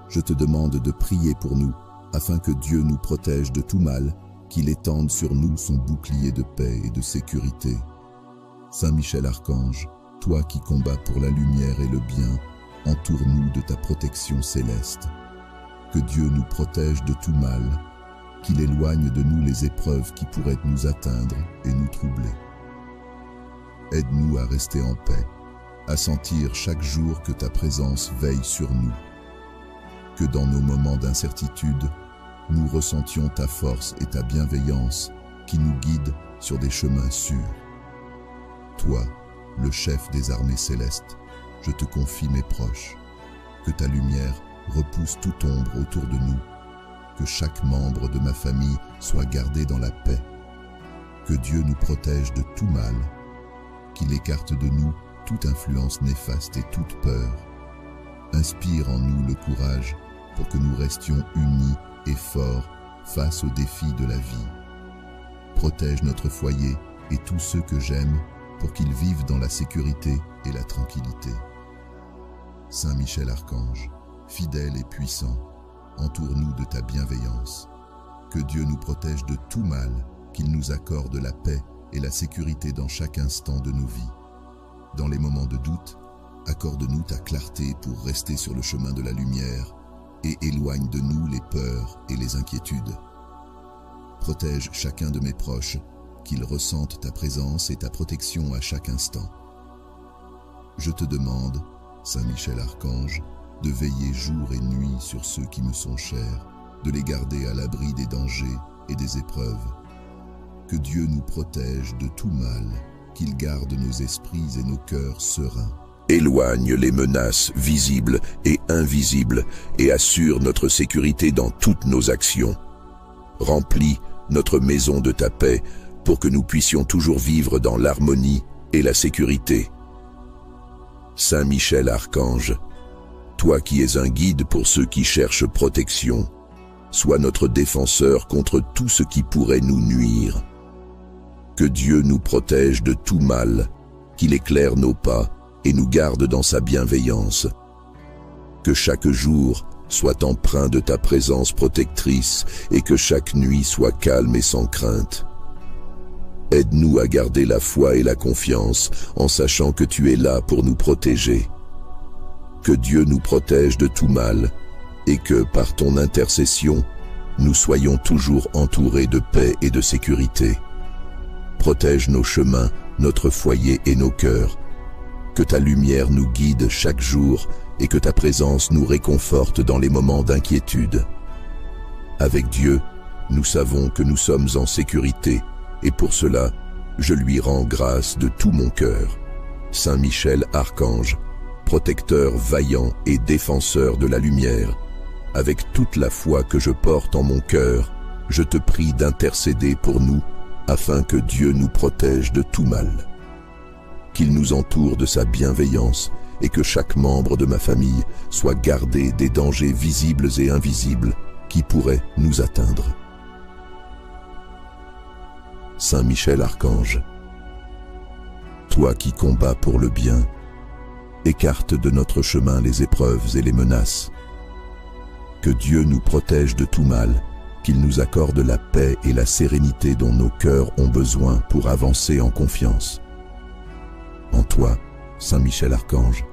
je te demande de prier pour nous, afin que Dieu nous protège de tout mal, qu'il étende sur nous son bouclier de paix et de sécurité. Saint Michel Archange, toi qui combats pour la lumière et le bien, entoure-nous de ta protection céleste. Que Dieu nous protège de tout mal, qu'il éloigne de nous les épreuves qui pourraient nous atteindre et nous troubler. Aide-nous à rester en paix, à sentir chaque jour que ta présence veille sur nous. Que dans nos moments d'incertitude, nous ressentions ta force et ta bienveillance qui nous guident sur des chemins sûrs. Toi, le chef des armées célestes, je te confie mes proches. Que ta lumière repousse toute ombre autour de nous. Que chaque membre de ma famille soit gardé dans la paix. Que Dieu nous protège de tout mal. Qu'il écarte de nous toute influence néfaste et toute peur. Inspire en nous le courage pour que nous restions unis et forts face aux défis de la vie. Protège notre foyer et tous ceux que j'aime pour qu'ils vivent dans la sécurité et la tranquillité. Saint Michel Archange, fidèle et puissant, entoure-nous de ta bienveillance. Que Dieu nous protège de tout mal, qu'il nous accorde la paix et la sécurité dans chaque instant de nos vies. Dans les moments de doute, accorde-nous ta clarté pour rester sur le chemin de la lumière et éloigne de nous les peurs et les inquiétudes. Protège chacun de mes proches, qu'ils ressentent ta présence et ta protection à chaque instant. Je te demande, Saint Michel Archange, de veiller jour et nuit sur ceux qui me sont chers, de les garder à l'abri des dangers et des épreuves. Que Dieu nous protège de tout mal, qu'il garde nos esprits et nos cœurs sereins. Éloigne les menaces visibles et invisibles et assure notre sécurité dans toutes nos actions. Remplis notre maison de ta paix pour que nous puissions toujours vivre dans l'harmonie et la sécurité. Saint Michel Archange, toi qui es un guide pour ceux qui cherchent protection, sois notre défenseur contre tout ce qui pourrait nous nuire. Que Dieu nous protège de tout mal, qu'il éclaire nos pas et nous garde dans sa bienveillance. Que chaque jour soit empreint de ta présence protectrice et que chaque nuit soit calme et sans crainte. Aide-nous à garder la foi et la confiance en sachant que tu es là pour nous protéger. Que Dieu nous protège de tout mal et que, par ton intercession, nous soyons toujours entourés de paix et de sécurité. Protège nos chemins, notre foyer et nos cœurs. Que ta lumière nous guide chaque jour et que ta présence nous réconforte dans les moments d'inquiétude. Avec Dieu, nous savons que nous sommes en sécurité et pour cela, je lui rends grâce de tout mon cœur. Saint Michel Archange, protecteur vaillant et défenseur de la lumière, avec toute la foi que je porte en mon cœur, je te prie d'intercéder pour nous afin que Dieu nous protège de tout mal. Qu'il nous entoure de sa bienveillance et que chaque membre de ma famille soit gardé des dangers visibles et invisibles qui pourraient nous atteindre. Saint Michel Archange, toi qui combats pour le bien, écarte de notre chemin les épreuves et les menaces. Que Dieu nous protège de tout mal, qu'il nous accorde la paix et la sérénité dont nos cœurs ont besoin pour avancer en confiance. En toi, Saint Michel Archange,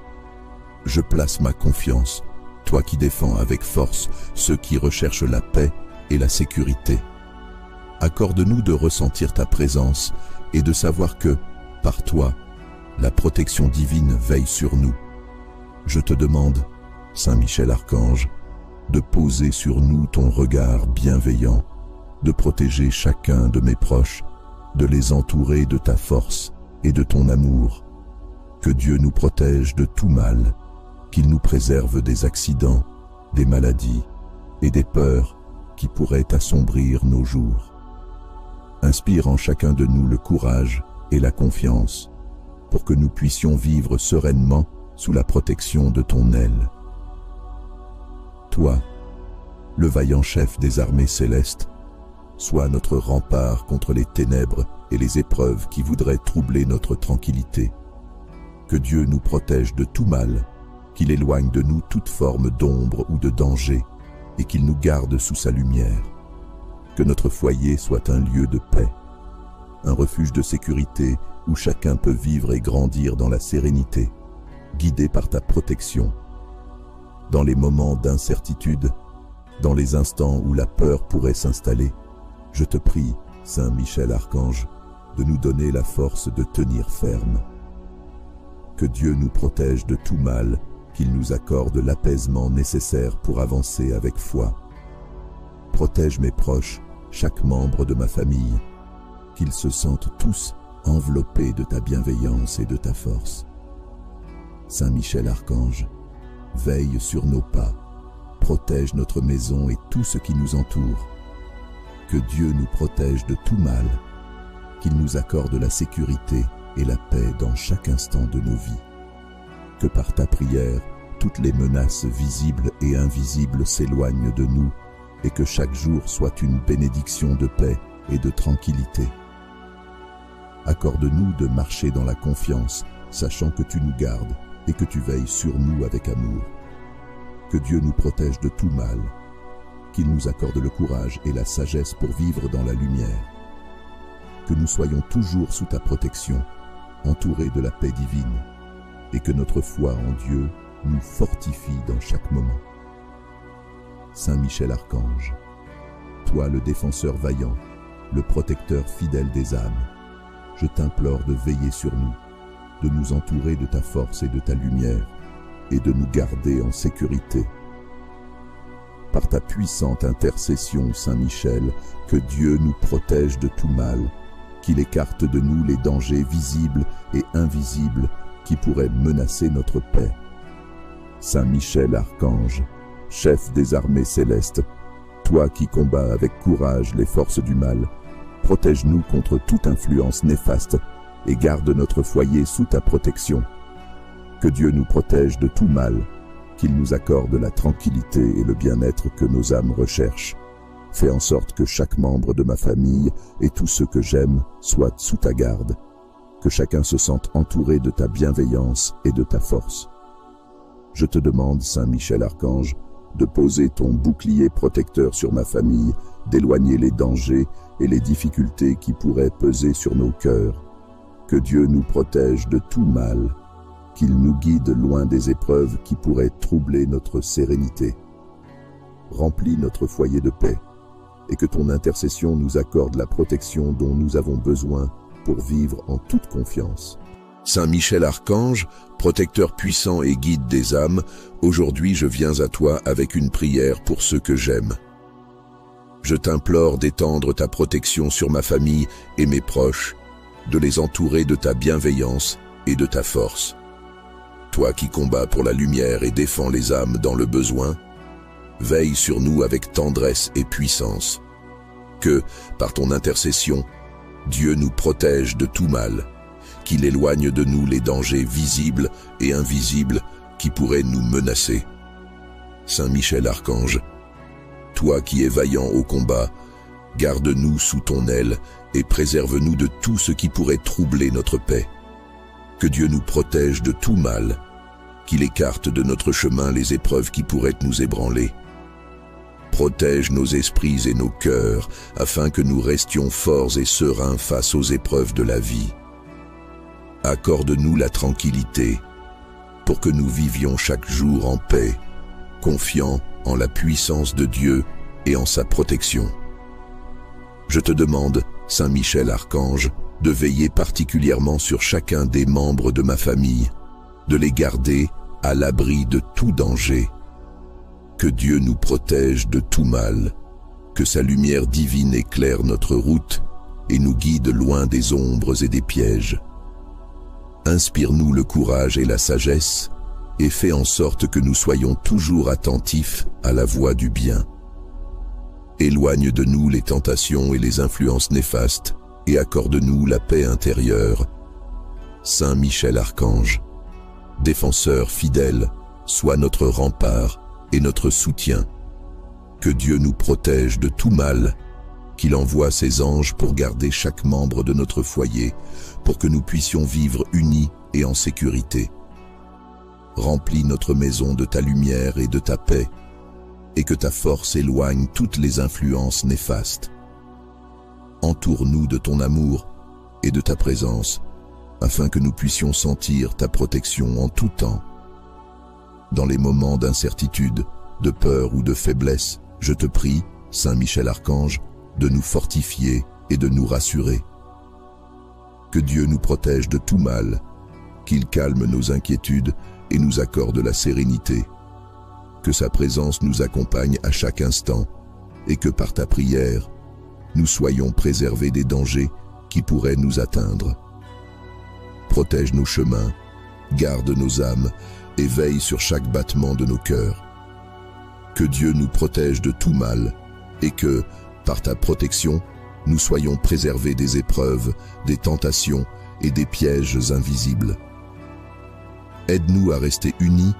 je place ma confiance, toi qui défends avec force ceux qui recherchent la paix et la sécurité. Accorde-nous de ressentir ta présence et de savoir que, par toi, la protection divine veille sur nous. Je te demande, Saint Michel Archange, de poser sur nous ton regard bienveillant, de protéger chacun de mes proches, de les entourer de ta force et de ton amour. Que Dieu nous protège de tout mal, qu'il nous préserve des accidents, des maladies et des peurs qui pourraient assombrir nos jours. Inspire en chacun de nous le courage et la confiance pour que nous puissions vivre sereinement sous la protection de ton aile. Toi, le vaillant chef des armées célestes, sois notre rempart contre les ténèbres et les épreuves qui voudraient troubler notre tranquillité. Que Dieu nous protège de tout mal, qu'il éloigne de nous toute forme d'ombre ou de danger, et qu'il nous garde sous sa lumière. Que notre foyer soit un lieu de paix, un refuge de sécurité où chacun peut vivre et grandir dans la sérénité, guidé par ta protection. Dans les moments d'incertitude, dans les instants où la peur pourrait s'installer, je te prie, Saint Michel Archange, de nous donner la force de tenir ferme. Que Dieu nous protège de tout mal, qu'il nous accorde l'apaisement nécessaire pour avancer avec foi. Protège mes proches, chaque membre de ma famille, qu'ils se sentent tous enveloppés de ta bienveillance et de ta force. Saint Michel Archange, veille sur nos pas, protège notre maison et tout ce qui nous entoure. Que Dieu nous protège de tout mal, qu'il nous accorde la sécurité et la paix dans chaque instant de nos vies. Que par ta prière, toutes les menaces visibles et invisibles s'éloignent de nous et que chaque jour soit une bénédiction de paix et de tranquillité. Accorde-nous de marcher dans la confiance, sachant que tu nous gardes et que tu veilles sur nous avec amour. Que Dieu nous protège de tout mal, qu'il nous accorde le courage et la sagesse pour vivre dans la lumière. Que nous soyons toujours sous ta protection, entourés de la paix divine, et que notre foi en Dieu nous fortifie dans chaque moment. Saint Michel Archange, toi le défenseur vaillant, le protecteur fidèle des âmes, je t'implore de veiller sur nous, de nous entourer de ta force et de ta lumière, et de nous garder en sécurité. Par ta puissante intercession, Saint Michel, que Dieu nous protège de tout mal, qu'il écarte de nous les dangers visibles et invisibles qui pourraient menacer notre paix. Saint Michel Archange, chef des armées célestes, toi qui combats avec courage les forces du mal, protège-nous contre toute influence néfaste et garde notre foyer sous ta protection. Que Dieu nous protège de tout mal, qu'il nous accorde la tranquillité et le bien-être que nos âmes recherchent. Fais en sorte que chaque membre de ma famille et tous ceux que j'aime soient sous ta garde, que chacun se sente entouré de ta bienveillance et de ta force. Je te demande, Saint Michel Archange, de poser ton bouclier protecteur sur ma famille, d'éloigner les dangers et les difficultés qui pourraient peser sur nos cœurs. Que Dieu nous protège de tout mal, qu'il nous guide loin des épreuves qui pourraient troubler notre sérénité. Remplis notre foyer de paix, et que ton intercession nous accorde la protection dont nous avons besoin pour vivre en toute confiance. Saint Michel Archange, protecteur puissant et guide des âmes, aujourd'hui je viens à toi avec une prière pour ceux que j'aime. Je t'implore d'étendre ta protection sur ma famille et mes proches, de les entourer de ta bienveillance et de ta force. Toi qui combats pour la lumière et défends les âmes dans le besoin, veille sur nous avec tendresse et puissance. Que, par ton intercession, Dieu nous protège de tout mal, qu'il éloigne de nous les dangers visibles et invisibles qui pourraient nous menacer. Saint Michel Archange, toi qui es vaillant au combat, garde-nous sous ton aile et préserve-nous de tout ce qui pourrait troubler notre paix. Que Dieu nous protège de tout mal, qu'il écarte de notre chemin les épreuves qui pourraient nous ébranler. Protège nos esprits et nos cœurs, afin que nous restions forts et sereins face aux épreuves de la vie. Accorde-nous la tranquillité, pour que nous vivions chaque jour en paix, confiants en la puissance de Dieu et en sa protection. Je te demande, Saint Michel Archange, de veiller particulièrement sur chacun des membres de ma famille, de les garder à l'abri de tout danger. Que Dieu nous protège de tout mal, que sa lumière divine éclaire notre route et nous guide loin des ombres et des pièges. Inspire-nous le courage et la sagesse, et fais en sorte que nous soyons toujours attentifs à la voie du bien. Éloigne de nous les tentations et les influences néfastes, et accorde-nous la paix intérieure. Saint Michel Archange, défenseur fidèle, sois notre rempart et notre soutien. Que Dieu nous protège de tout mal, qu'il envoie ses anges pour garder chaque membre de notre foyer, pour que nous puissions vivre unis et en sécurité. Remplis notre maison de ta lumière et de ta paix, et que ta force éloigne toutes les influences néfastes. Entoure-nous de ton amour et de ta présence, afin que nous puissions sentir ta protection en tout temps. Dans les moments d'incertitude, de peur ou de faiblesse, je te prie, Saint Michel Archange, de nous fortifier et de nous rassurer. Que Dieu nous protège de tout mal, qu'il calme nos inquiétudes et nous accorde la sérénité. Que sa présence nous accompagne à chaque instant et que par ta prière, nous soyons préservés des dangers qui pourraient nous atteindre. Protège nos chemins, garde nos âmes et veille sur chaque battement de nos cœurs. Que Dieu nous protège de tout mal et que, par ta protection, nous soyons préservés des épreuves, des tentations et des pièges invisibles. Aide-nous à rester unis,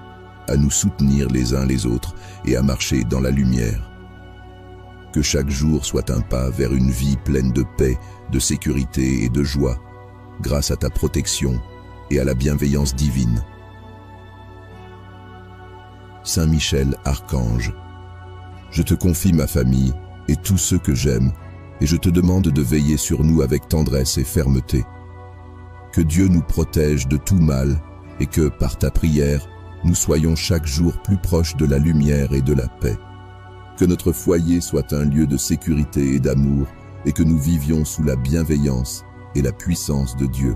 à nous soutenir les uns les autres et à marcher dans la lumière. Que chaque jour soit un pas vers une vie pleine de paix, de sécurité et de joie, grâce à ta protection et à la bienveillance divine. Saint Michel Archange, je te confie ma famille et tous ceux que j'aime, et je te demande de veiller sur nous avec tendresse et fermeté. Que Dieu nous protège de tout mal et que, par ta prière, nous soyons chaque jour plus proches de la lumière et de la paix. Que notre foyer soit un lieu de sécurité et d'amour et que nous vivions sous la bienveillance et la puissance de Dieu.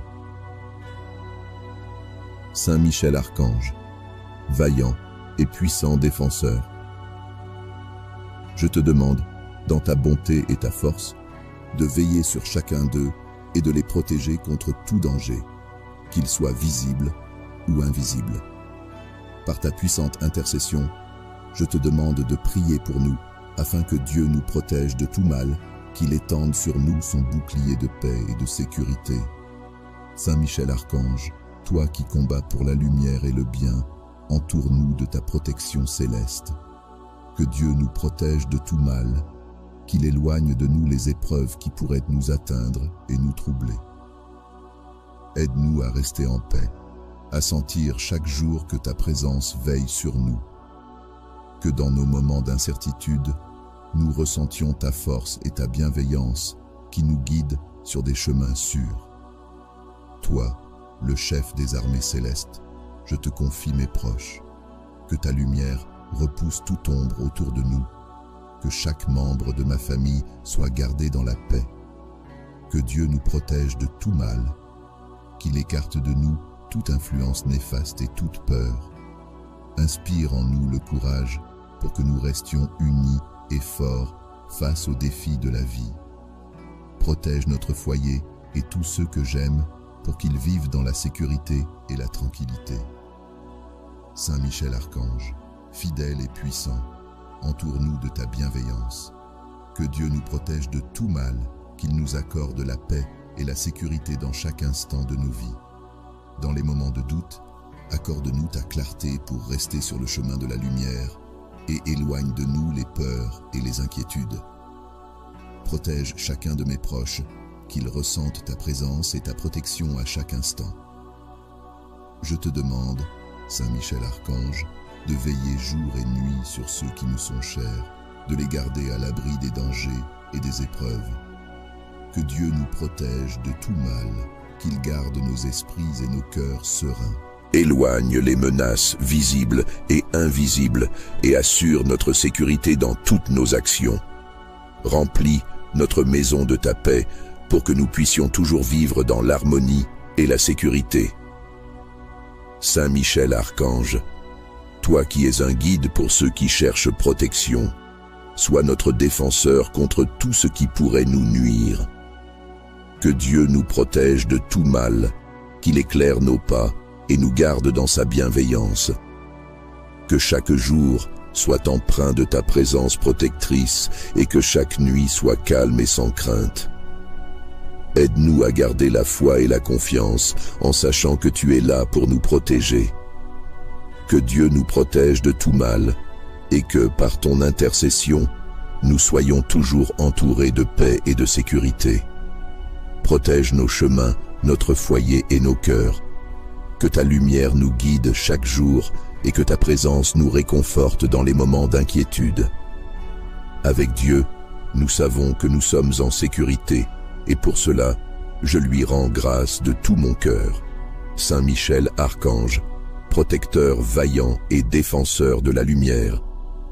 Saint Michel Archange, vaillant et puissant défenseur, je te demande, dans ta bonté et ta force, de veiller sur chacun d'eux et de les protéger contre tout danger, qu'il soit visible ou invisible. Par ta puissante intercession, je te demande de prier pour nous, afin que Dieu nous protège de tout mal, qu'il étende sur nous son bouclier de paix et de sécurité. Saint Michel Archange, toi qui combats pour la lumière et le bien, entoure-nous de ta protection céleste. Que Dieu nous protège de tout mal, qu'il éloigne de nous les épreuves qui pourraient nous atteindre et nous troubler. Aide-nous à rester en paix, à sentir chaque jour que ta présence veille sur nous. Que dans nos moments d'incertitude, nous ressentions ta force et ta bienveillance qui nous guident sur des chemins sûrs. Toi, le chef des armées célestes, je te confie mes proches. Que ta lumière repousse toute ombre autour de nous. Que chaque membre de ma famille soit gardé dans la paix. Que Dieu nous protège de tout mal, qu'il écarte de nous toute influence néfaste et toute peur. Inspire en nous le courage pour que nous restions unis et forts face aux défis de la vie. Protège notre foyer et tous ceux que j'aime pour qu'ils vivent dans la sécurité et la tranquillité. Saint Michel Archange, fidèle et puissant, entoure-nous de ta bienveillance. Que Dieu nous protège de tout mal, qu'il nous accorde la paix et la sécurité dans chaque instant de nos vies. Dans les moments de doute, accorde-nous ta clarté pour rester sur le chemin de la lumière et éloigne de nous les peurs et les inquiétudes. Protège chacun de mes proches, qu'ils ressentent ta présence et ta protection à chaque instant. Je te demande, Saint Michel Archange, de veiller jour et nuit sur ceux qui me sont chers, de les garder à l'abri des dangers et des épreuves. Que Dieu nous protège de tout mal, qu'il garde nos esprits et nos cœurs sereins. Éloigne les menaces visibles et invisibles et assure notre sécurité dans toutes nos actions. Remplis notre maison de ta paix pour que nous puissions toujours vivre dans l'harmonie et la sécurité. Saint Michel Archange, toi qui es un guide pour ceux qui cherchent protection, sois notre défenseur contre tout ce qui pourrait nous nuire. Que Dieu nous protège de tout mal, qu'il éclaire nos pas et nous garde dans sa bienveillance. Que chaque jour soit empreint de ta présence protectrice et que chaque nuit soit calme et sans crainte. Aide-nous à garder la foi et la confiance en sachant que tu es là pour nous protéger. Que Dieu nous protège de tout mal, et que, par ton intercession, nous soyons toujours entourés de paix et de sécurité. Protège nos chemins, notre foyer et nos cœurs. Que ta lumière nous guide chaque jour et que ta présence nous réconforte dans les moments d'inquiétude. Avec Dieu, nous savons que nous sommes en sécurité et pour cela, je lui rends grâce de tout mon cœur. Saint Michel Archange, protecteur vaillant et défenseur de la lumière,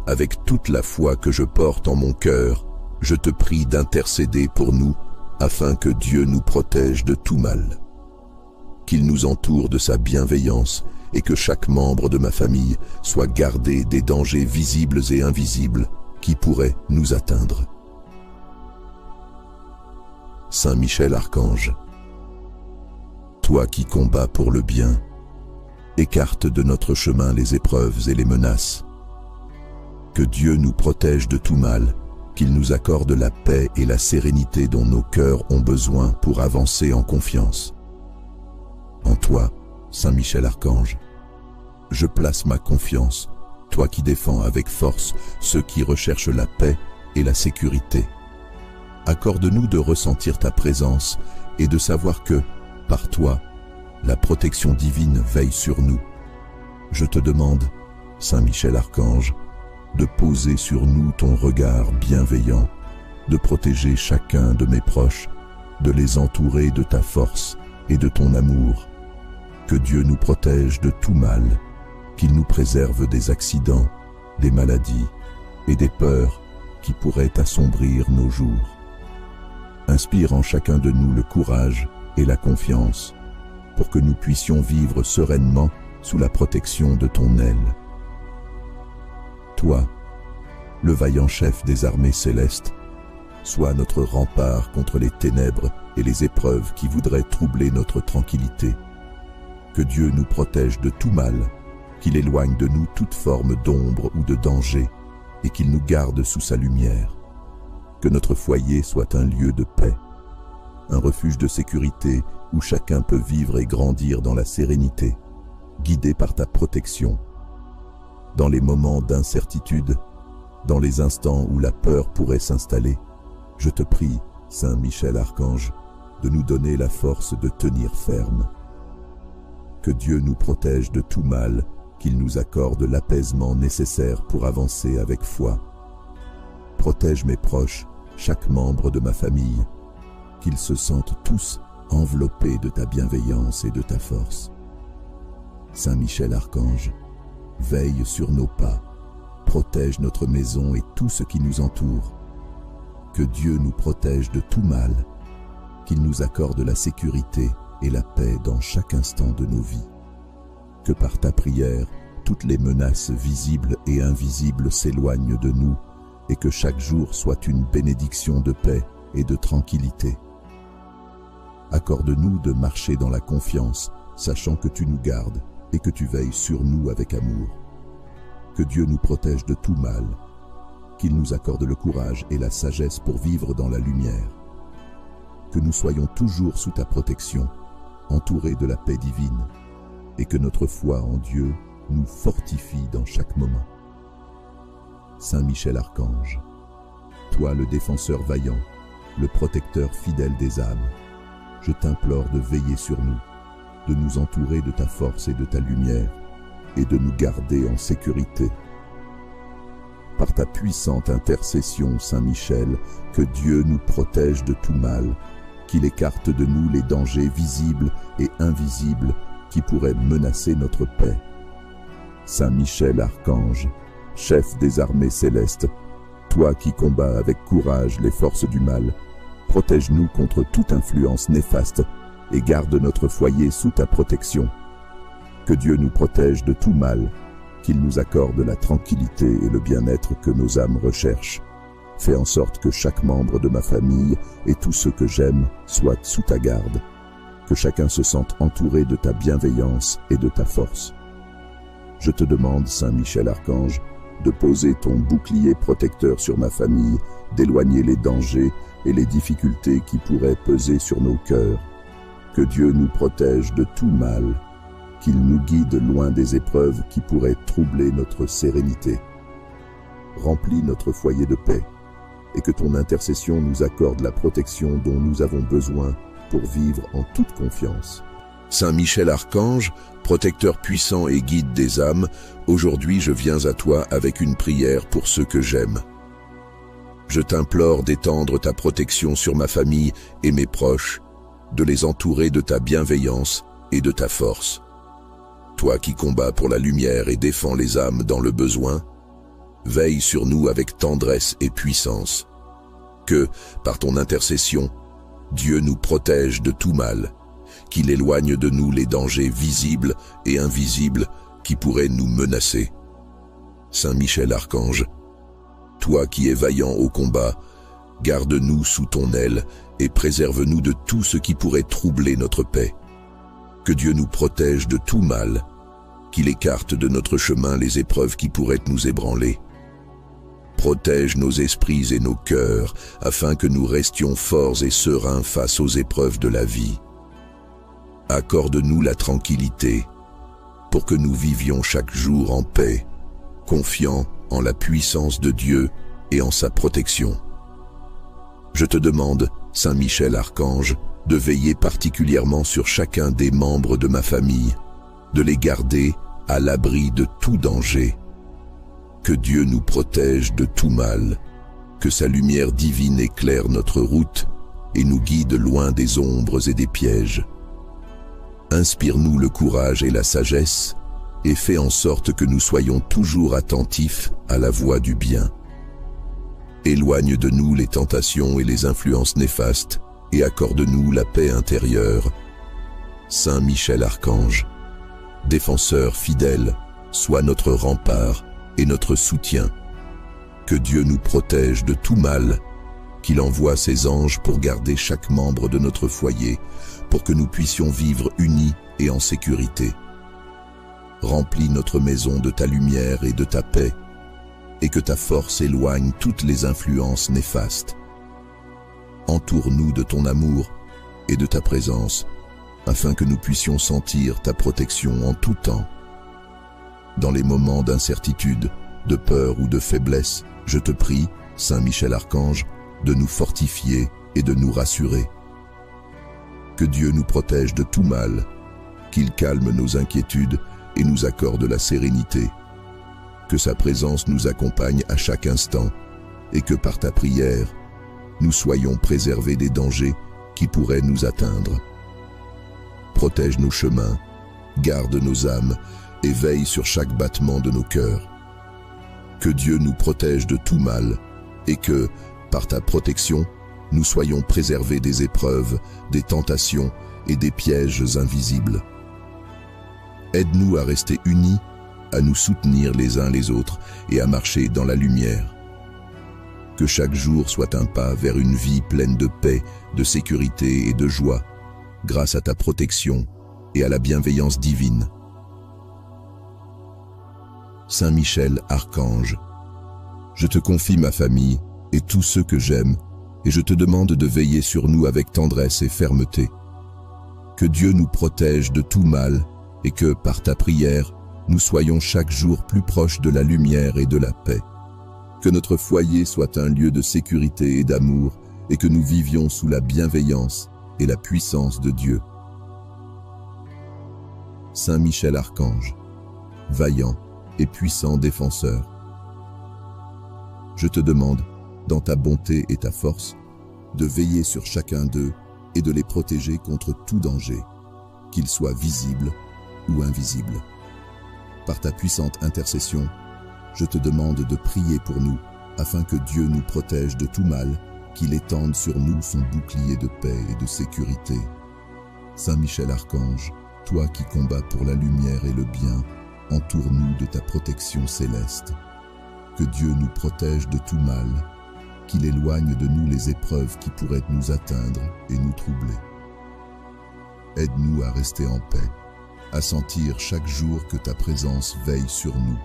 avec toute la foi que je porte en mon cœur, je te prie d'intercéder pour nous afin que Dieu nous protège de tout mal. Qu'il nous entoure de sa bienveillance et que chaque membre de ma famille soit gardé des dangers visibles et invisibles qui pourraient nous atteindre. Saint Michel Archange, toi qui combats pour le bien, écarte de notre chemin les épreuves et les menaces. Que Dieu nous protège de tout mal, qu'il nous accorde la paix et la sérénité dont nos cœurs ont besoin pour avancer en confiance. En toi, Saint Michel Archange, je place ma confiance, toi qui défends avec force ceux qui recherchent la paix et la sécurité. Accorde-nous de ressentir ta présence et de savoir que, par toi, la protection divine veille sur nous. Je te demande, Saint Michel Archange, de poser sur nous ton regard bienveillant, de protéger chacun de mes proches, de les entourer de ta force et de ton amour. Que Dieu nous protège de tout mal, qu'il nous préserve des accidents, des maladies et des peurs qui pourraient assombrir nos jours. Inspire en chacun de nous le courage et la confiance pour que nous puissions vivre sereinement sous la protection de ton aile. Toi, le vaillant chef des armées célestes, sois notre rempart contre les ténèbres et les épreuves qui voudraient troubler notre tranquillité. Que Dieu nous protège de tout mal, qu'il éloigne de nous toute forme d'ombre ou de danger et qu'il nous garde sous sa lumière. Que notre foyer soit un lieu de paix, un refuge de sécurité où chacun peut vivre et grandir dans la sérénité, guidé par ta protection. Dans les moments d'incertitude, dans les instants où la peur pourrait s'installer, je te prie, Saint Michel Archange, de nous donner la force de tenir ferme. Que Dieu nous protège de tout mal, qu'il nous accorde l'apaisement nécessaire pour avancer avec foi. Protège mes proches, chaque membre de ma famille, qu'ils se sentent tous enveloppés de ta bienveillance et de ta force. Saint Michel Archange, veille sur nos pas, protège notre maison et tout ce qui nous entoure. Que Dieu nous protège de tout mal, qu'il nous accorde la sécurité et la paix dans chaque instant de nos vies. Que par ta prière, toutes les menaces visibles et invisibles s'éloignent de nous et que chaque jour soit une bénédiction de paix et de tranquillité. Accorde-nous de marcher dans la confiance, sachant que tu nous gardes et que tu veilles sur nous avec amour. Que Dieu nous protège de tout mal, qu'il nous accorde le courage et la sagesse pour vivre dans la lumière. Que nous soyons toujours sous ta protection, entourés de la paix divine, et que notre foi en Dieu nous fortifie dans chaque moment. Saint Michel Archange, toi le défenseur vaillant, le protecteur fidèle des âmes, je t'implore de veiller sur nous, de nous entourer de ta force et de ta lumière, et de nous garder en sécurité. Par ta puissante intercession, Saint Michel, que Dieu nous protège de tout mal, qu'il écarte de nous les dangers visibles et invisibles qui pourraient menacer notre paix. Saint Michel Archange, chef des armées célestes, toi qui combats avec courage les forces du mal, protège-nous contre toute influence néfaste et garde notre foyer sous ta protection. Que Dieu nous protège de tout mal, qu'il nous accorde la tranquillité et le bien-être que nos âmes recherchent. Fais en sorte que chaque membre de ma famille et tous ceux que j'aime soient sous ta garde, que chacun se sente entouré de ta bienveillance et de ta force. Je te demande, Saint Michel Archange, de poser ton bouclier protecteur sur ma famille, d'éloigner les dangers et les difficultés qui pourraient peser sur nos cœurs. Que Dieu nous protège de tout mal, qu'il nous guide loin des épreuves qui pourraient troubler notre sérénité. Remplis notre foyer de paix, et que ton intercession nous accorde la protection dont nous avons besoin pour vivre en toute confiance. Saint Michel Archange, protecteur puissant et guide des âmes, aujourd'hui je viens à toi avec une prière pour ceux que j'aime. Je t'implore d'étendre ta protection sur ma famille et mes proches, de les entourer de ta bienveillance et de ta force. Toi qui combats pour la lumière et défends les âmes dans le besoin, veille sur nous avec tendresse et puissance. Que, par ton intercession, Dieu nous protège de tout mal, qu'il éloigne de nous les dangers visibles et invisibles qui pourraient nous menacer. Saint Michel Archange, toi qui es vaillant au combat, garde-nous sous ton aile et préserve-nous de tout ce qui pourrait troubler notre paix. Que Dieu nous protège de tout mal, qu'il écarte de notre chemin les épreuves qui pourraient nous ébranler. Protège nos esprits et nos cœurs, afin que nous restions forts et sereins face aux épreuves de la vie. Accorde-nous la tranquillité, pour que nous vivions chaque jour en paix, confiants en la puissance de Dieu et en sa protection. Je te demande, Saint Michel Archange, de veiller particulièrement sur chacun des membres de ma famille, de les garder à l'abri de tout danger. Que Dieu nous protège de tout mal, que sa lumière divine éclaire notre route et nous guide loin des ombres et des pièges. Inspire-nous le courage et la sagesse et fais en sorte que nous soyons toujours attentifs à la voie du bien. Éloigne de nous les tentations et les influences néfastes et accorde-nous la paix intérieure. Saint Michel Archange, défenseur fidèle, sois notre rempart et notre soutien. Que Dieu nous protège de tout mal, qu'il envoie ses anges pour garder chaque membre de notre foyer, pour que nous puissions vivre unis et en sécurité. Remplis notre maison de ta lumière et de ta paix, et que ta force éloigne toutes les influences néfastes. Entoure-nous de ton amour et de ta présence, afin que nous puissions sentir ta protection en tout temps. Dans les moments d'incertitude, de peur ou de faiblesse, je te prie, Saint Michel Archange, de nous fortifier et de nous rassurer. Que Dieu nous protège de tout mal, qu'il calme nos inquiétudes et nous accorde la sérénité. Que sa présence nous accompagne à chaque instant et que par ta prière, nous soyons préservés des dangers qui pourraient nous atteindre. Protège nos chemins, garde nos âmes et veille sur chaque battement de nos cœurs. Que Dieu nous protège de tout mal et que, par ta protection, nous soyons préservés des épreuves, des tentations et des pièges invisibles. Aide-nous à rester unis, à nous soutenir les uns les autres et à marcher dans la lumière. Que chaque jour soit un pas vers une vie pleine de paix, de sécurité et de joie, grâce à ta protection et à la bienveillance divine. Saint Michel Archange, je te confie ma famille et tous ceux que j'aime, et je te demande de veiller sur nous avec tendresse et fermeté. Que Dieu nous protège de tout mal et que, par ta prière, nous soyons chaque jour plus proches de la lumière et de la paix. Que notre foyer soit un lieu de sécurité et d'amour et que nous vivions sous la bienveillance et la puissance de Dieu. Saint Michel Archange, vaillant et puissant défenseur, je te demande, dans ta bonté et ta force, de veiller sur chacun d'eux et de les protéger contre tout danger, qu'il soit visible ou invisible. Par ta puissante intercession, je te demande de prier pour nous, afin que Dieu nous protège de tout mal, qu'il étende sur nous son bouclier de paix et de sécurité. Saint Michel Archange, toi qui combats pour la lumière et le bien, entoure-nous de ta protection céleste. Que Dieu nous protège de tout mal, qu'il éloigne de nous les épreuves qui pourraient nous atteindre et nous troubler. Aide-nous à rester en paix, à sentir chaque jour que ta présence veille sur nous.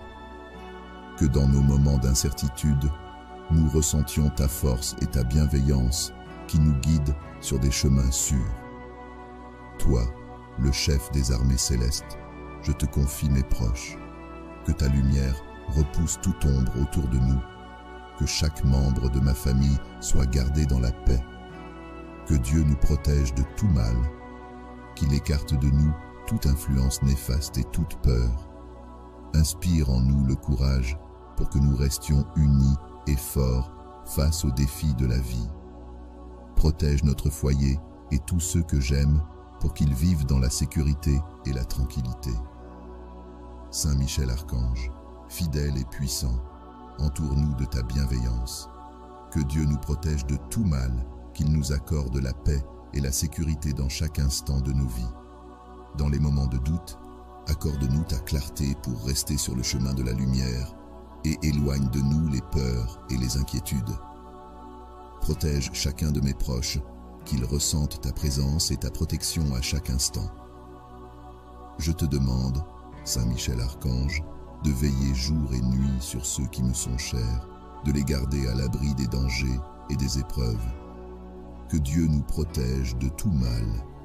Que dans nos moments d'incertitude, nous ressentions ta force et ta bienveillance qui nous guident sur des chemins sûrs. Toi, le chef des armées célestes, je te confie mes proches. Que ta lumière repousse toute ombre autour de nous que chaque membre de ma famille soit gardé dans la paix. Que Dieu nous protège de tout mal, qu'il écarte de nous toute influence néfaste et toute peur. Inspire en nous le courage pour que nous restions unis et forts face aux défis de la vie. Protège notre foyer et tous ceux que j'aime pour qu'ils vivent dans la sécurité et la tranquillité. Saint Michel Archange, fidèle et puissant, entoure-nous de ta bienveillance. Que Dieu nous protège de tout mal, qu'il nous accorde la paix et la sécurité dans chaque instant de nos vies. Dans les moments de doute, accorde-nous ta clarté pour rester sur le chemin de la lumière et éloigne de nous les peurs et les inquiétudes. Protège chacun de mes proches, qu'ils ressentent ta présence et ta protection à chaque instant. Je te demande, Saint Michel Archange, de veiller jour et nuit sur ceux qui me sont chers, de les garder à l'abri des dangers et des épreuves. Que Dieu nous protège de tout mal,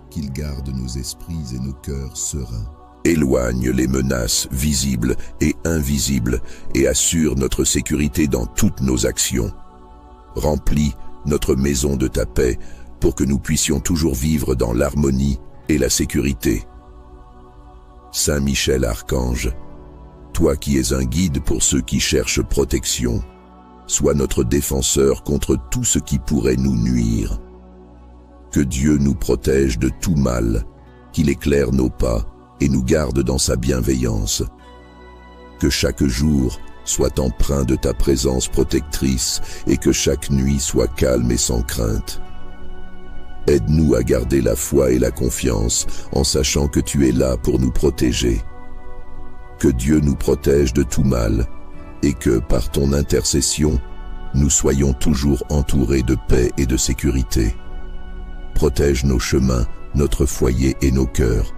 qu'il garde nos esprits et nos cœurs sereins. Éloigne les menaces visibles et invisibles et assure notre sécurité dans toutes nos actions. Remplis notre maison de ta paix pour que nous puissions toujours vivre dans l'harmonie et la sécurité. Saint Michel Archange, toi qui es un guide pour ceux qui cherchent protection, sois notre défenseur contre tout ce qui pourrait nous nuire. Que Dieu nous protège de tout mal, qu'il éclaire nos pas et nous garde dans sa bienveillance. Que chaque jour soit empreint de ta présence protectrice et que chaque nuit soit calme et sans crainte. Aide-nous à garder la foi et la confiance en sachant que tu es là pour nous protéger. Que Dieu nous protège de tout mal et que, par ton intercession, nous soyons toujours entourés de paix et de sécurité. Protège nos chemins, notre foyer et nos cœurs.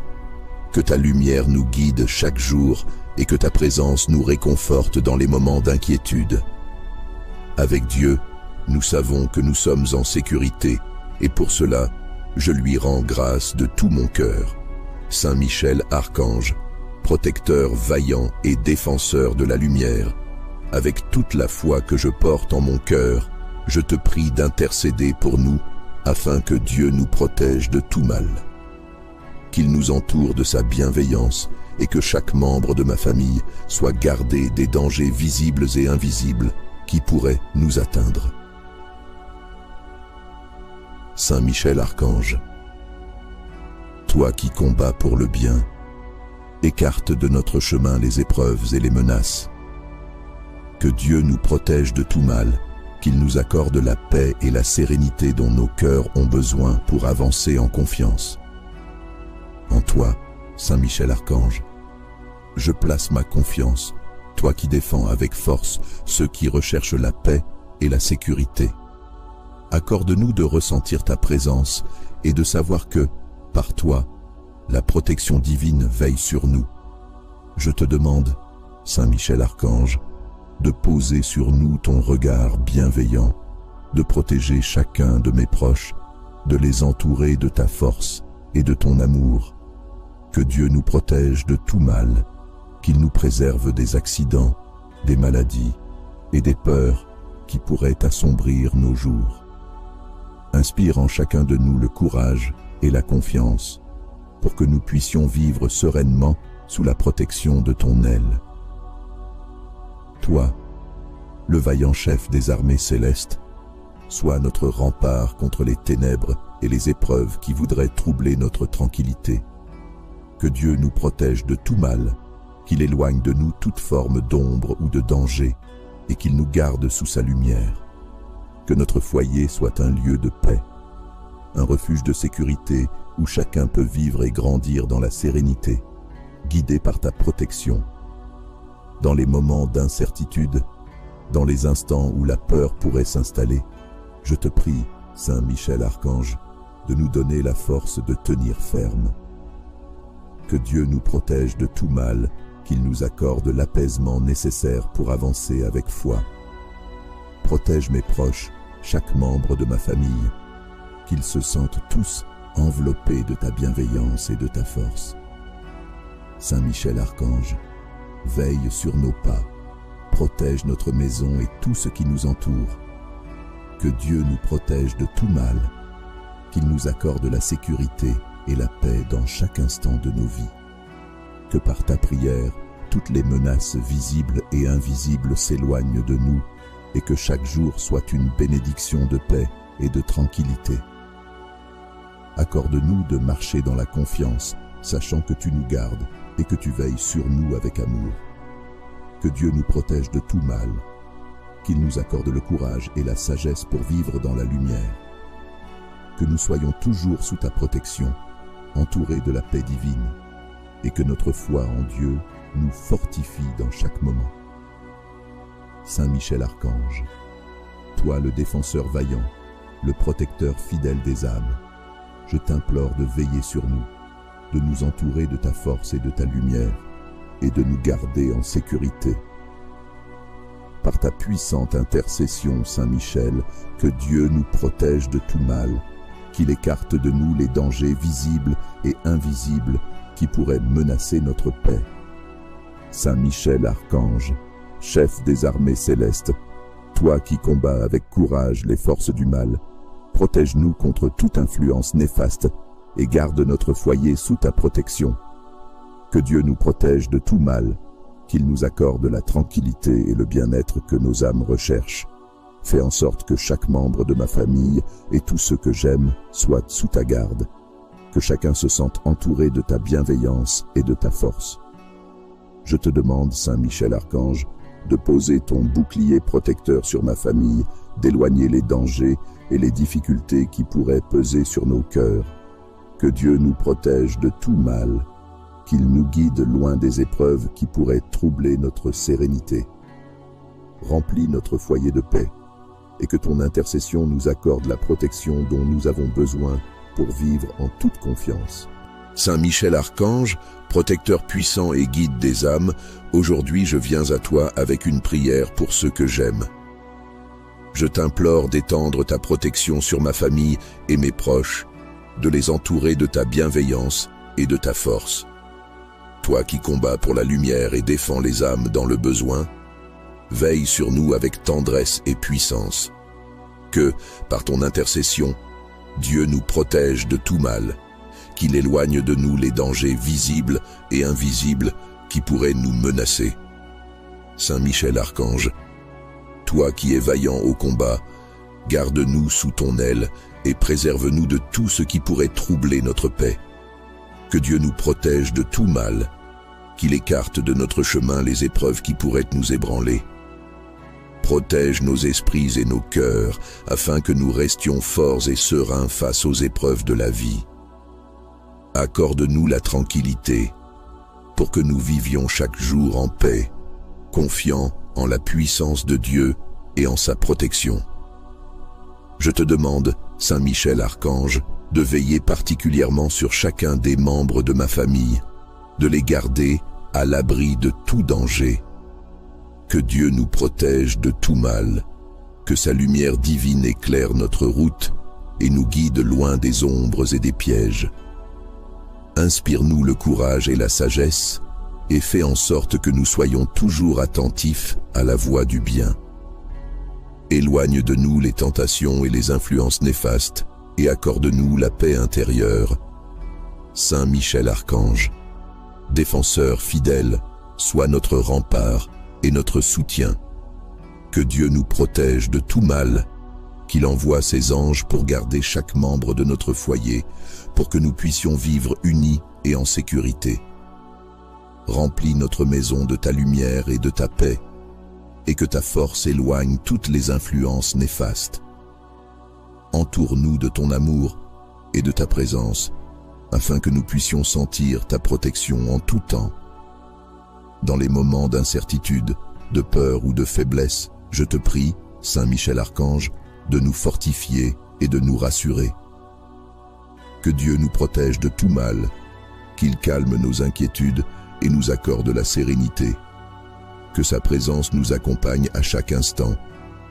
Que ta lumière nous guide chaque jour et que ta présence nous réconforte dans les moments d'inquiétude. Avec Dieu, nous savons que nous sommes en sécurité et pour cela, je lui rends grâce de tout mon cœur. Saint Michel Archange, protecteur vaillant et défenseur de la lumière, avec toute la foi que je porte en mon cœur, je te prie d'intercéder pour nous afin que Dieu nous protège de tout mal. Qu'il nous entoure de sa bienveillance et que chaque membre de ma famille soit gardé des dangers visibles et invisibles qui pourraient nous atteindre. Saint Michel Archange, toi qui combats pour le bien, écarte de notre chemin les épreuves et les menaces. Que Dieu nous protège de tout mal, qu'il nous accorde la paix et la sérénité dont nos cœurs ont besoin pour avancer en confiance. En toi, Saint Michel Archange, je place ma confiance, toi qui défends avec force ceux qui recherchent la paix et la sécurité. Accorde-nous de ressentir ta présence et de savoir que, par toi, la protection divine veille sur nous. Je te demande, Saint Michel Archange, de poser sur nous ton regard bienveillant, de protéger chacun de mes proches, de les entourer de ta force et de ton amour. Que Dieu nous protège de tout mal, qu'il nous préserve des accidents, des maladies et des peurs qui pourraient assombrir nos jours. Inspire en chacun de nous le courage et la confiance pour que nous puissions vivre sereinement sous la protection de ton aile. Toi, le vaillant chef des armées célestes, sois notre rempart contre les ténèbres et les épreuves qui voudraient troubler notre tranquillité. Que Dieu nous protège de tout mal, qu'il éloigne de nous toute forme d'ombre ou de danger et qu'il nous garde sous sa lumière. Que notre foyer soit un lieu de paix, un refuge de sécurité où chacun peut vivre et grandir dans la sérénité, guidé par ta protection. Dans les moments d'incertitude, dans les instants où la peur pourrait s'installer, je te prie, Saint Michel Archange, de nous donner la force de tenir ferme. Que Dieu nous protège de tout mal, qu'il nous accorde l'apaisement nécessaire pour avancer avec foi. Protège mes proches, chaque membre de ma famille, qu'ils se sentent tous enveloppés de ta bienveillance et de ta force. Saint Michel Archange, veille sur nos pas, protège notre maison et tout ce qui nous entoure. Que Dieu nous protège de tout mal, qu'il nous accorde la sécurité et la paix dans chaque instant de nos vies. Que par ta prière, toutes les menaces visibles et invisibles s'éloignent de nous et que chaque jour soit une bénédiction de paix et de tranquillité. Accorde-nous de marcher dans la confiance, sachant que tu nous gardes et que tu veilles sur nous avec amour. Que Dieu nous protège de tout mal, qu'il nous accorde le courage et la sagesse pour vivre dans la lumière. Que nous soyons toujours sous ta protection, entourés de la paix divine, et que notre foi en Dieu nous fortifie dans chaque moment. Saint Michel Archange, toi le défenseur vaillant, le protecteur fidèle des âmes, je t'implore de veiller sur nous, de nous entourer de ta force et de ta lumière, et de nous garder en sécurité. Par ta puissante intercession, Saint Michel, que Dieu nous protège de tout mal, qu'il écarte de nous les dangers visibles et invisibles qui pourraient menacer notre paix. Saint Michel Archange, chef des armées célestes, toi qui combats avec courage les forces du mal, protège-nous contre toute influence néfaste et garde notre foyer sous ta protection. Que Dieu nous protège de tout mal, qu'il nous accorde la tranquillité et le bien-être que nos âmes recherchent. Fais en sorte que chaque membre de ma famille et tous ceux que j'aime soient sous ta garde, que chacun se sente entouré de ta bienveillance et de ta force. Je te demande, Saint Michel Archange, de poser ton bouclier protecteur sur ma famille, d'éloigner les dangers et les difficultés qui pourraient peser sur nos cœurs. Que Dieu nous protège de tout mal, qu'il nous guide loin des épreuves qui pourraient troubler notre sérénité. Remplis notre foyer de paix, et que ton intercession nous accorde la protection dont nous avons besoin pour vivre en toute confiance. Saint Michel Archange, protecteur puissant et guide des âmes, aujourd'hui je viens à toi avec une prière pour ceux que j'aime. Je t'implore d'étendre ta protection sur ma famille et mes proches, de les entourer de ta bienveillance et de ta force. Toi qui combats pour la lumière et défends les âmes dans le besoin, veille sur nous avec tendresse et puissance. Que, par ton intercession, Dieu nous protège de tout mal, qu'il éloigne de nous les dangers visibles et invisibles qui pourraient nous menacer. Saint Michel Archange, toi qui es vaillant au combat, garde-nous sous ton aile et préserve-nous de tout ce qui pourrait troubler notre paix. Que Dieu nous protège de tout mal, qu'il écarte de notre chemin les épreuves qui pourraient nous ébranler. Protège nos esprits et nos cœurs, afin que nous restions forts et sereins face aux épreuves de la vie. Accorde-nous la tranquillité, pour que nous vivions chaque jour en paix, confiants en la puissance de Dieu et en sa protection. Je te demande, Saint Michel Archange, de veiller particulièrement sur chacun des membres de ma famille, de les garder à l'abri de tout danger. Que Dieu nous protège de tout mal, que sa lumière divine éclaire notre route et nous guide loin des ombres et des pièges. Inspire-nous le courage et la sagesse, et fais en sorte que nous soyons toujours attentifs à la voie du bien. Éloigne de nous les tentations et les influences néfastes, et accorde-nous la paix intérieure. Saint Michel Archange, défenseur fidèle, sois notre rempart et notre soutien. Que Dieu nous protège de tout mal, qu'il envoie ses anges pour garder chaque membre de notre foyer, pour que nous puissions vivre unis et en sécurité. Remplis notre maison de ta lumière et de ta paix, et que ta force éloigne toutes les influences néfastes. Entoure-nous de ton amour et de ta présence, afin que nous puissions sentir ta protection en tout temps. Dans les moments d'incertitude, de peur ou de faiblesse, je te prie, Saint Michel Archange, de nous fortifier et de nous rassurer. Que Dieu nous protège de tout mal, qu'il calme nos inquiétudes et nous accorde la sérénité. Que sa présence nous accompagne à chaque instant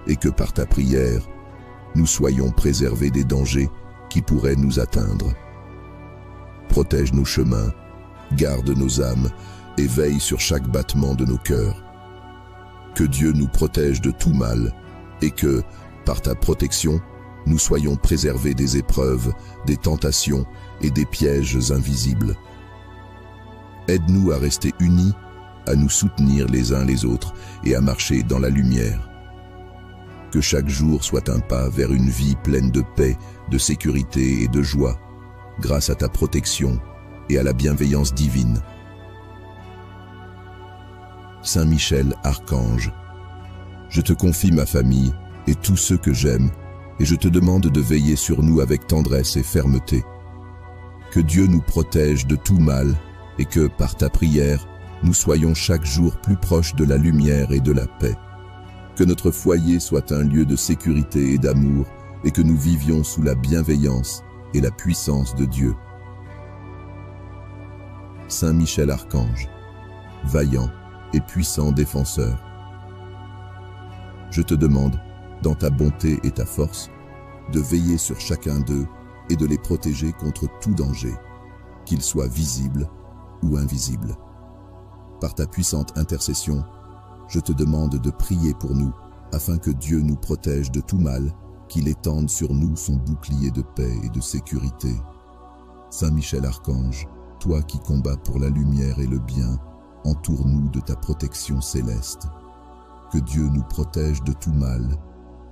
et que par ta prière, nous soyons préservés des dangers qui pourraient nous atteindre. Protège nos chemins, garde nos âmes et veille sur chaque battement de nos cœurs. Que Dieu nous protège de tout mal et que, par ta protection, nous soyons préservés des épreuves, des tentations et des pièges invisibles. Aide-nous à rester unis, à nous soutenir les uns les autres et à marcher dans la lumière. Que chaque jour soit un pas vers une vie pleine de paix, de sécurité et de joie, grâce à ta protection et à la bienveillance divine. Saint Michel, Archange, je te confie ma famille et tous ceux que j'aime, et je te demande de veiller sur nous avec tendresse et fermeté. Que Dieu nous protège de tout mal et que, par ta prière, nous soyons chaque jour plus proches de la lumière et de la paix. Que notre foyer soit un lieu de sécurité et d'amour et que nous vivions sous la bienveillance et la puissance de Dieu. Saint Michel Archange, vaillant et puissant défenseur, je te demande, dans ta bonté et ta force, de veiller sur chacun d'eux et de les protéger contre tout danger, qu'il soit visible ou invisible. Par ta puissante intercession, je te demande de prier pour nous, afin que Dieu nous protège de tout mal, qu'il étende sur nous son bouclier de paix et de sécurité. Saint Michel Archange, toi qui combats pour la lumière et le bien, entoure-nous de ta protection céleste. Que Dieu nous protège de tout mal,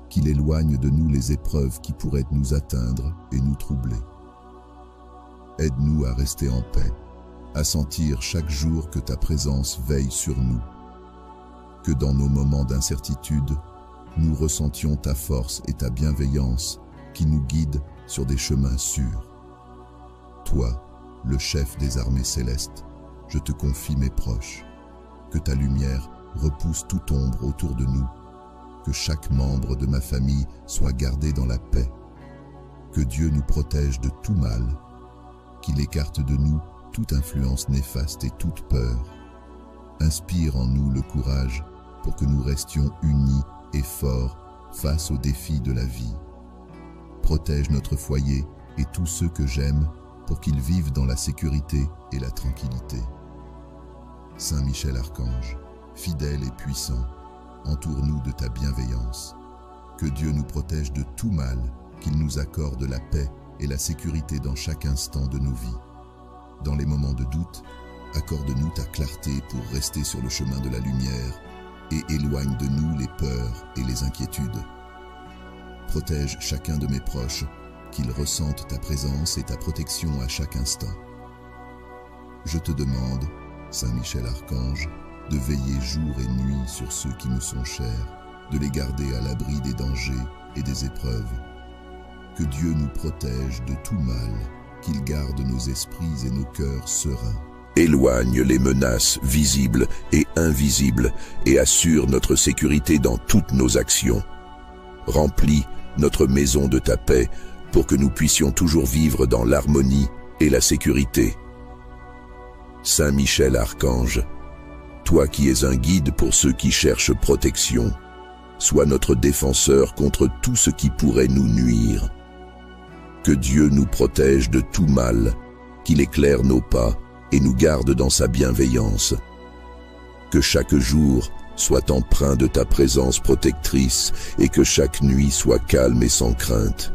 qu'il éloigne de nous les épreuves qui pourraient nous atteindre et nous troubler. Aide-nous à rester en paix, à sentir chaque jour que ta présence veille sur nous. Que dans nos moments d'incertitude, nous ressentions ta force et ta bienveillance qui nous guident sur des chemins sûrs. Toi, le chef des armées célestes, je te confie mes proches. Que ta lumière repousse toute ombre autour de nous. Que chaque membre de ma famille soit gardé dans la paix. Que Dieu nous protège de tout mal, qu'il écarte de nous toute influence néfaste et toute peur. Inspire en nous le courage pour que nous restions unis et forts face aux défis de la vie. Protège notre foyer et tous ceux que j'aime pour qu'ils vivent dans la sécurité et la tranquillité. Saint Michel Archange, fidèle et puissant, entoure-nous de ta bienveillance. Que Dieu nous protège de tout mal, qu'il nous accorde la paix et la sécurité dans chaque instant de nos vies. Dans les moments de doute, accorde-nous ta clarté pour rester sur le chemin de la lumière et éloigne de nous les peurs et les inquiétudes. Protège chacun de mes proches, qu'ils ressentent ta présence et ta protection à chaque instant. Je te demande, Saint Michel Archange, de veiller jour et nuit sur ceux qui me sont chers, de les garder à l'abri des dangers et des épreuves. Que Dieu nous protège de tout mal, qu'il garde nos esprits et nos cœurs sereins. Éloigne les menaces visibles et invisibles et assure notre sécurité dans toutes nos actions. Remplis notre maison de ta paix pour que nous puissions toujours vivre dans l'harmonie et la sécurité. Saint Michel Archange, toi qui es un guide pour ceux qui cherchent protection, sois notre défenseur contre tout ce qui pourrait nous nuire. Que Dieu nous protège de tout mal, qu'il éclaire nos pas et nous garde dans sa bienveillance. Que chaque jour soit empreint de ta présence protectrice et que chaque nuit soit calme et sans crainte.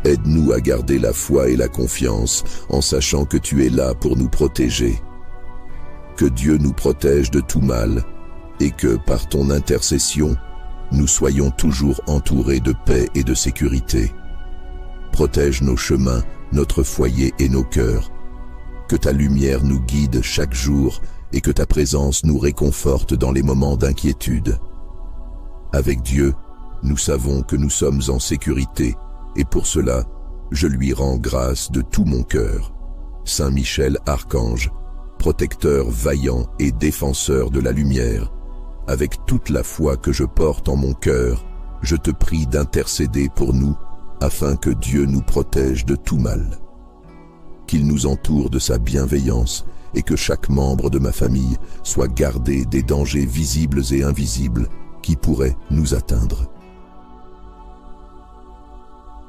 Aide-nous à garder la foi et la confiance en sachant que tu es là pour nous protéger. Que Dieu nous protège de tout mal et que, par ton intercession, nous soyons toujours entourés de paix et de sécurité. Protège nos chemins, notre foyer et nos cœurs. Que ta lumière nous guide chaque jour et que ta présence nous réconforte dans les moments d'inquiétude. Avec Dieu, nous savons que nous sommes en sécurité et pour cela, je lui rends grâce de tout mon cœur. Saint Michel Archange, protecteur vaillant et défenseur de la lumière, avec toute la foi que je porte en mon cœur, je te prie d'intercéder pour nous afin que Dieu nous protège de tout mal. Qu'il nous entoure de sa bienveillance et que chaque membre de ma famille soit gardé des dangers visibles et invisibles qui pourraient nous atteindre.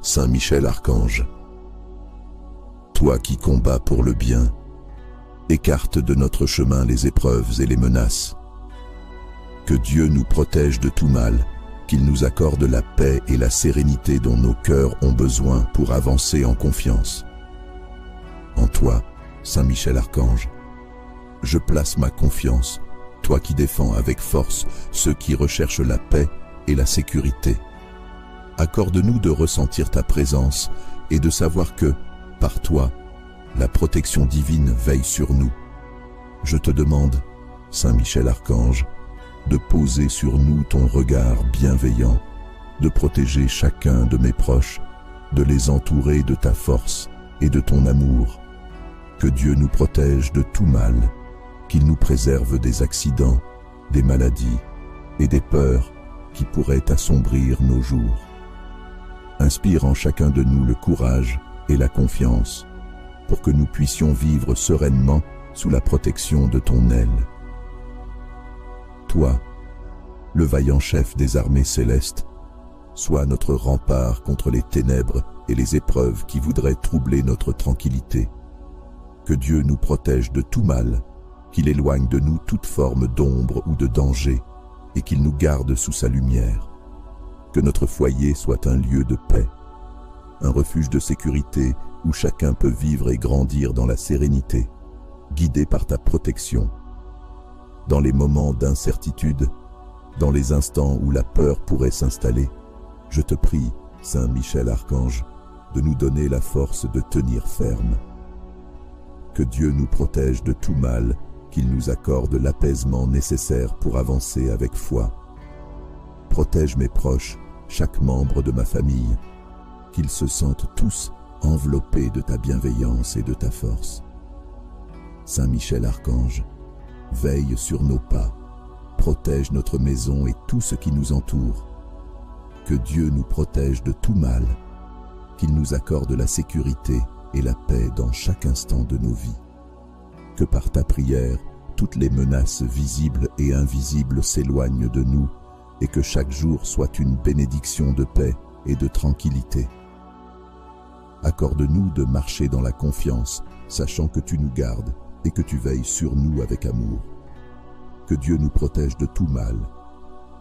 Saint Michel Archange, toi qui combats pour le bien, écarte de notre chemin les épreuves et les menaces. Que Dieu nous protège de tout mal, qu'il nous accorde la paix et la sérénité dont nos cœurs ont besoin pour avancer en confiance. En toi, Saint Michel Archange, je place ma confiance, toi qui défends avec force ceux qui recherchent la paix et la sécurité. Accorde-nous de ressentir ta présence et de savoir que, par toi, la protection divine veille sur nous. Je te demande, Saint Michel Archange, de poser sur nous ton regard bienveillant, de protéger chacun de mes proches, de les entourer de ta force et de ton amour. Que Dieu nous protège de tout mal, qu'il nous préserve des accidents, des maladies et des peurs qui pourraient assombrir nos jours. Inspire en chacun de nous le courage et la confiance pour que nous puissions vivre sereinement sous la protection de ton aile. Toi, le vaillant chef des armées célestes, sois notre rempart contre les ténèbres et les épreuves qui voudraient troubler notre tranquillité. Que Dieu nous protège de tout mal, qu'il éloigne de nous toute forme d'ombre ou de danger, et qu'il nous garde sous sa lumière. Que notre foyer soit un lieu de paix, un refuge de sécurité où chacun peut vivre et grandir dans la sérénité, guidé par ta protection. Dans les moments d'incertitude, dans les instants où la peur pourrait s'installer, je te prie, Saint Michel Archange, de nous donner la force de tenir ferme. Que Dieu nous protège de tout mal, qu'il nous accorde l'apaisement nécessaire pour avancer avec foi. Protège mes proches, chaque membre de ma famille, qu'ils se sentent tous enveloppés de ta bienveillance et de ta force. Saint Michel Archange, veille sur nos pas, protège notre maison et tout ce qui nous entoure. Que Dieu nous protège de tout mal, qu'il nous accorde la sécurité et la paix dans chaque instant de nos vies. Que par ta prière, toutes les menaces visibles et invisibles s'éloignent de nous et que chaque jour soit une bénédiction de paix et de tranquillité. Accorde-nous de marcher dans la confiance, sachant que tu nous gardes et que tu veilles sur nous avec amour. Que Dieu nous protège de tout mal,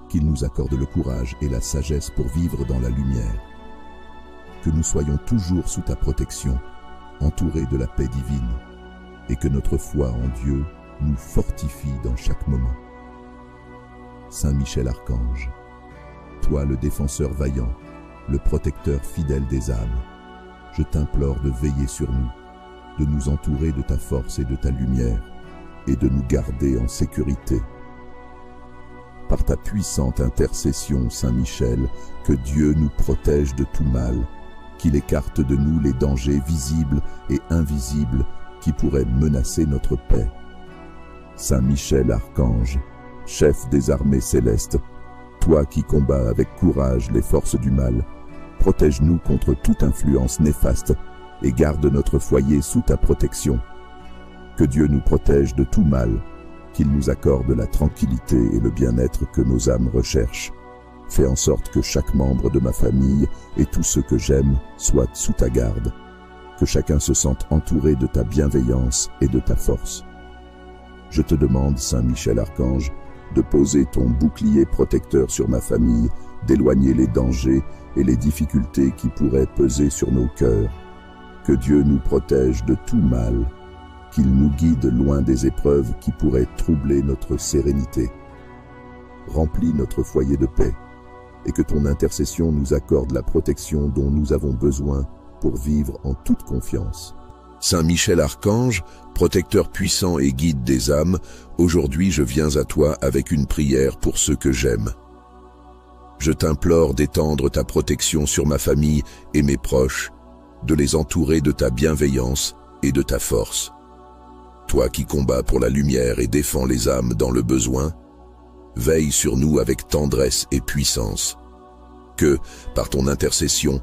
qu'il nous accorde le courage et la sagesse pour vivre dans la lumière. Que nous soyons toujours sous ta protection, entourés de la paix divine, et que notre foi en Dieu nous fortifie dans chaque moment. Saint Michel Archange, toi le défenseur vaillant, le protecteur fidèle des âmes, je t'implore de veiller sur nous, de nous entourer de ta force et de ta lumière, et de nous garder en sécurité. Par ta puissante intercession, Saint Michel, que Dieu nous protège de tout mal, qu'il écarte de nous les dangers visibles et invisibles qui pourraient menacer notre paix. Saint Michel Archange, chef des armées célestes, toi qui combats avec courage les forces du mal, protège-nous contre toute influence néfaste et garde notre foyer sous ta protection. Que Dieu nous protège de tout mal, qu'il nous accorde la tranquillité et le bien-être que nos âmes recherchent. Fais en sorte que chaque membre de ma famille et tous ceux que j'aime soient sous ta garde, que chacun se sente entouré de ta bienveillance et de ta force. Je te demande, Saint Michel Archange, de poser ton bouclier protecteur sur ma famille, d'éloigner les dangers et les difficultés qui pourraient peser sur nos cœurs. Que Dieu nous protège de tout mal, qu'il nous guide loin des épreuves qui pourraient troubler notre sérénité. Remplis notre foyer de paix, et que ton intercession nous accorde la protection dont nous avons besoin pour vivre en toute confiance. Saint Michel Archange, protecteur puissant et guide des âmes, aujourd'hui je viens à toi avec une prière pour ceux que j'aime. Je t'implore d'étendre ta protection sur ma famille et mes proches, de les entourer de ta bienveillance et de ta force. Toi qui combats pour la lumière et défends les âmes dans le besoin, veille sur nous avec tendresse et puissance. Que, par ton intercession,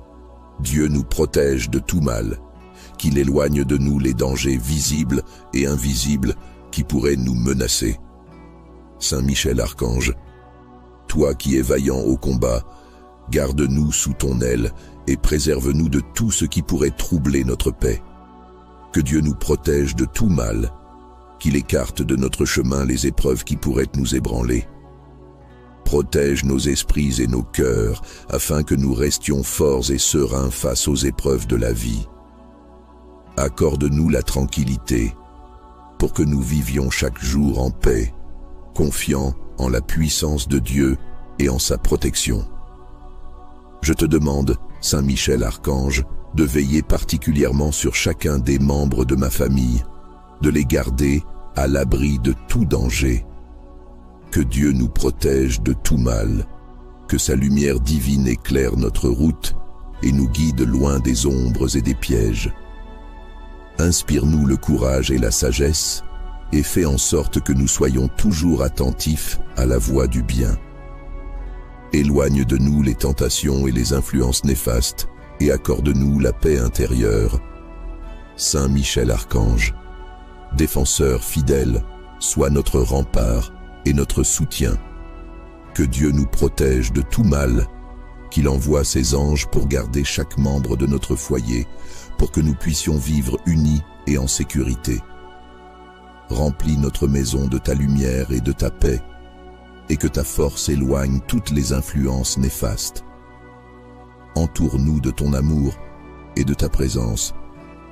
Dieu nous protège de tout mal, qu'il éloigne de nous les dangers visibles et invisibles qui pourraient nous menacer. Saint Michel Archange, toi qui es vaillant au combat, garde-nous sous ton aile et préserve-nous de tout ce qui pourrait troubler notre paix. Que Dieu nous protège de tout mal, qu'il écarte de notre chemin les épreuves qui pourraient nous ébranler. Protège nos esprits et nos cœurs, afin que nous restions forts et sereins face aux épreuves de la vie. Accorde-nous la tranquillité, pour que nous vivions chaque jour en paix, confiants en la puissance de Dieu et en sa protection. Je te demande, Saint Michel Archange, de veiller particulièrement sur chacun des membres de ma famille, de les garder à l'abri de tout danger. Que Dieu nous protège de tout mal, que sa lumière divine éclaire notre route et nous guide loin des ombres et des pièges. Inspire-nous le courage et la sagesse, et fais en sorte que nous soyons toujours attentifs à la voie du bien. Éloigne de nous les tentations et les influences néfastes, et accorde-nous la paix intérieure. Saint Michel Archange, défenseur fidèle, sois notre rempart et notre soutien. Que Dieu nous protège de tout mal, qu'il envoie ses anges pour garder chaque membre de notre foyer, pour que nous puissions vivre unis et en sécurité. Remplis notre maison de ta lumière et de ta paix, et que ta force éloigne toutes les influences néfastes. Entoure-nous de ton amour et de ta présence,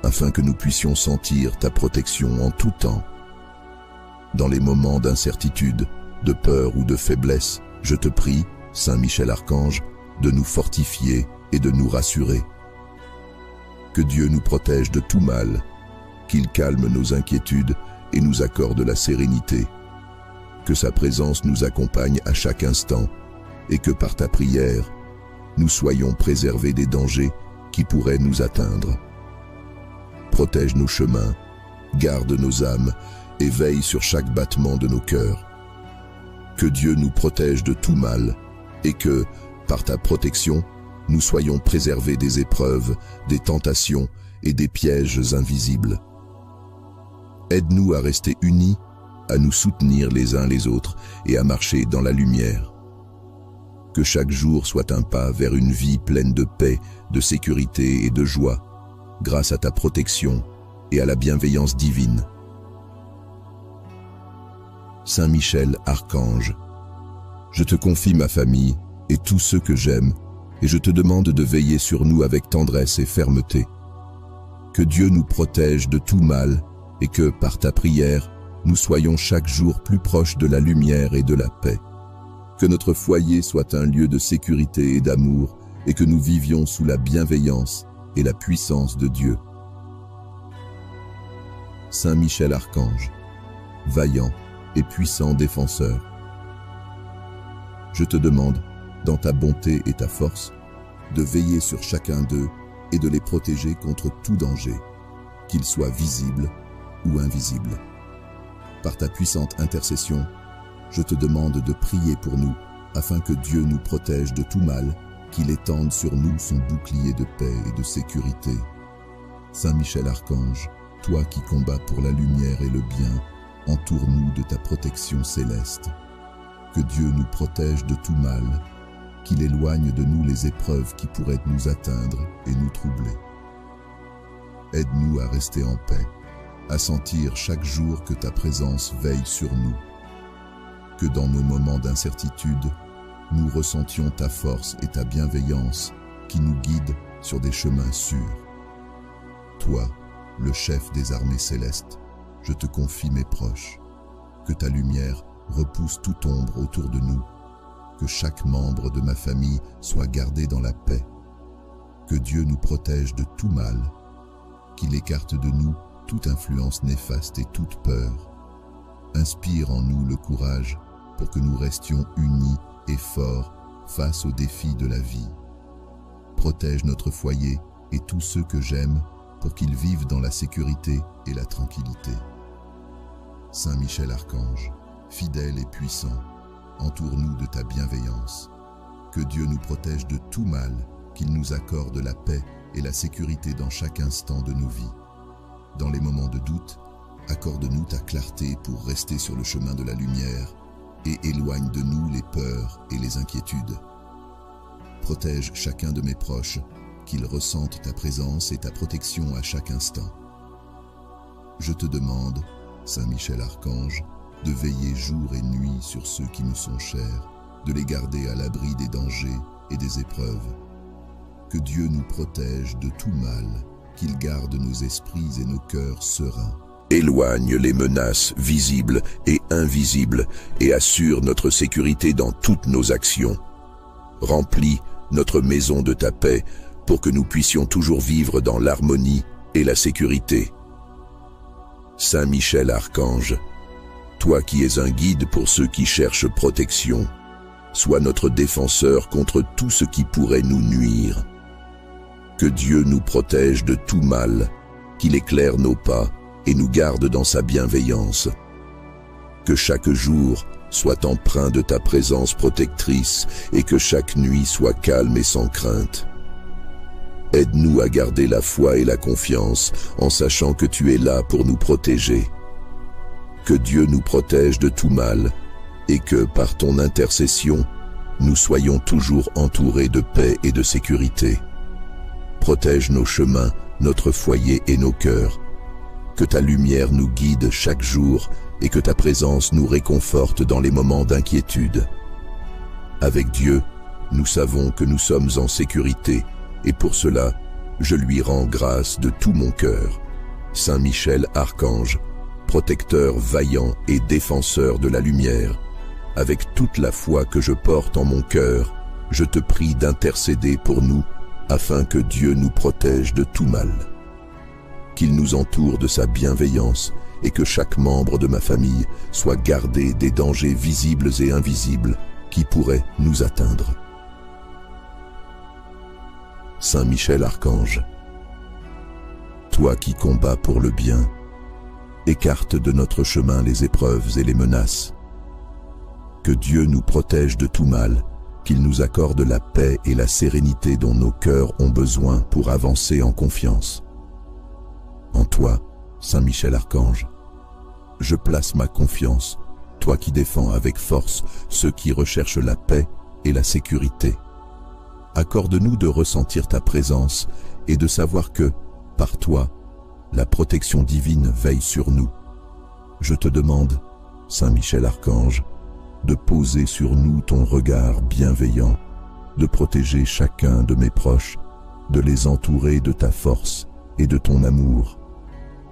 afin que nous puissions sentir ta protection en tout temps. Dans les moments d'incertitude, de peur ou de faiblesse, je te prie, Saint Michel Archange, de nous fortifier et de nous rassurer. Que Dieu nous protège de tout mal, qu'il calme nos inquiétudes et nous accorde la sérénité. Que sa présence nous accompagne à chaque instant et que par ta prière, nous soyons préservés des dangers qui pourraient nous atteindre. Protège nos chemins, garde nos âmes et veille sur chaque battement de nos cœurs. Que Dieu nous protège de tout mal et que, par ta protection, nous soyons préservés des épreuves, des tentations et des pièges invisibles. Aide-nous à rester unis, à nous soutenir les uns les autres et à marcher dans la lumière. Que chaque jour soit un pas vers une vie pleine de paix, de sécurité et de joie, grâce à ta protection et à la bienveillance divine. Saint Michel Archange, je te confie ma famille et tous ceux que j'aime, et je te demande de veiller sur nous avec tendresse et fermeté. Que Dieu nous protège de tout mal et que, par ta prière, nous soyons chaque jour plus proches de la lumière et de la paix. Que notre foyer soit un lieu de sécurité et d'amour et que nous vivions sous la bienveillance et la puissance de Dieu. Saint Michel Archange, vaillant et puissant défenseur, je te demande, dans ta bonté et ta force, de veiller sur chacun d'eux et de les protéger contre tout danger, qu'il soit visible ou invisible. Par ta puissante intercession, je te demande de prier pour nous, afin que Dieu nous protège de tout mal, qu'il étende sur nous son bouclier de paix et de sécurité. Saint Michel Archange, toi qui combats pour la lumière et le bien, entoure-nous de ta protection céleste. Que Dieu nous protège de tout mal, qu'il éloigne de nous les épreuves qui pourraient nous atteindre et nous troubler. Aide-nous à rester en paix, à sentir chaque jour que ta présence veille sur nous. Que dans nos moments d'incertitude, nous ressentions ta force et ta bienveillance qui nous guident sur des chemins sûrs. Toi, le chef des armées célestes, je te confie mes proches. Que ta lumière repousse toute ombre autour de nous. Que chaque membre de ma famille soit gardé dans la paix. Que Dieu nous protège de tout mal. Qu'il écarte de nous toute influence néfaste et toute peur. Inspire en nous le courage pour que nous restions unis et forts face aux défis de la vie. Protège notre foyer et tous ceux que j'aime pour qu'ils vivent dans la sécurité et la tranquillité. Saint Michel Archange, fidèle et puissant, entoure-nous de ta bienveillance. Que Dieu nous protège de tout mal, qu'il nous accorde la paix et la sécurité dans chaque instant de nos vies. Dans les moments de doute, accorde-nous ta clarté pour rester sur le chemin de la lumière et éloigne de nous les peurs et les inquiétudes. Protège chacun de mes proches, qu'ils ressentent ta présence et ta protection à chaque instant. Je te demande, Saint Michel Archange, de veiller jour et nuit sur ceux qui me sont chers, de les garder à l'abri des dangers et des épreuves. Que Dieu nous protège de tout mal, qu'il garde nos esprits et nos cœurs sereins. Éloigne les menaces visibles et invisibles et assure notre sécurité dans toutes nos actions. Remplis notre maison de ta paix pour que nous puissions toujours vivre dans l'harmonie et la sécurité. Saint Michel Archange, toi qui es un guide pour ceux qui cherchent protection, sois notre défenseur contre tout ce qui pourrait nous nuire. Que Dieu nous protège de tout mal, qu'il éclaire nos pas et nous garde dans sa bienveillance. Que chaque jour soit empreint de ta présence protectrice et que chaque nuit soit calme et sans crainte. Aide-nous à garder la foi et la confiance en sachant que tu es là pour nous protéger. Que Dieu nous protège de tout mal et que, par ton intercession, nous soyons toujours entourés de paix et de sécurité. Protège nos chemins, notre foyer et nos cœurs. Que ta lumière nous guide chaque jour et que ta présence nous réconforte dans les moments d'inquiétude. Avec Dieu, nous savons que nous sommes en sécurité et pour cela, je lui rends grâce de tout mon cœur. Saint Michel Archange, protecteur vaillant et défenseur de la lumière, avec toute la foi que je porte en mon cœur, je te prie d'intercéder pour nous afin que Dieu nous protège de tout mal. Qu'il nous entoure de sa bienveillance et que chaque membre de ma famille soit gardé des dangers visibles et invisibles qui pourraient nous atteindre. Saint Michel Archange, toi qui combats pour le bien, écarte de notre chemin les épreuves et les menaces. Que Dieu nous protège de tout mal, qu'il nous accorde la paix et la sérénité dont nos cœurs ont besoin pour avancer en confiance. En toi, Saint Michel Archange, je place ma confiance, toi qui défends avec force ceux qui recherchent la paix et la sécurité. Accorde-nous de ressentir ta présence et de savoir que, par toi, la protection divine veille sur nous. Je te demande, Saint Michel Archange, de poser sur nous ton regard bienveillant, de protéger chacun de mes proches, de les entourer de ta force et de ton amour.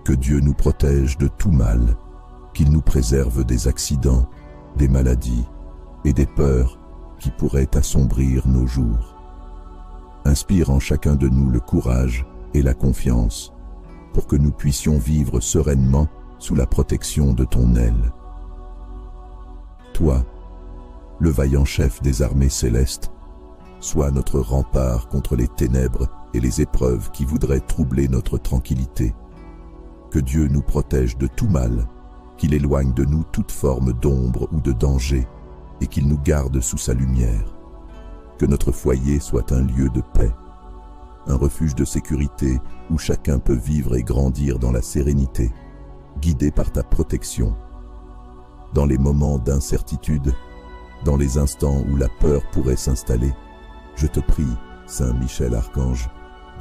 Que Dieu nous protège de tout mal, qu'il nous préserve des accidents, des maladies et des peurs qui pourraient assombrir nos jours. Inspire en chacun de nous le courage et la confiance pour que nous puissions vivre sereinement sous la protection de ton aile. Toi, le vaillant chef des armées célestes, sois notre rempart contre les ténèbres et les épreuves qui voudraient troubler notre tranquillité. Que Dieu nous protège de tout mal, qu'il éloigne de nous toute forme d'ombre ou de danger et qu'il nous garde sous sa lumière. Que notre foyer soit un lieu de paix, un refuge de sécurité où chacun peut vivre et grandir dans la sérénité, guidé par ta protection. Dans les moments d'incertitude, dans les instants où la peur pourrait s'installer, je te prie, Saint Michel Archange,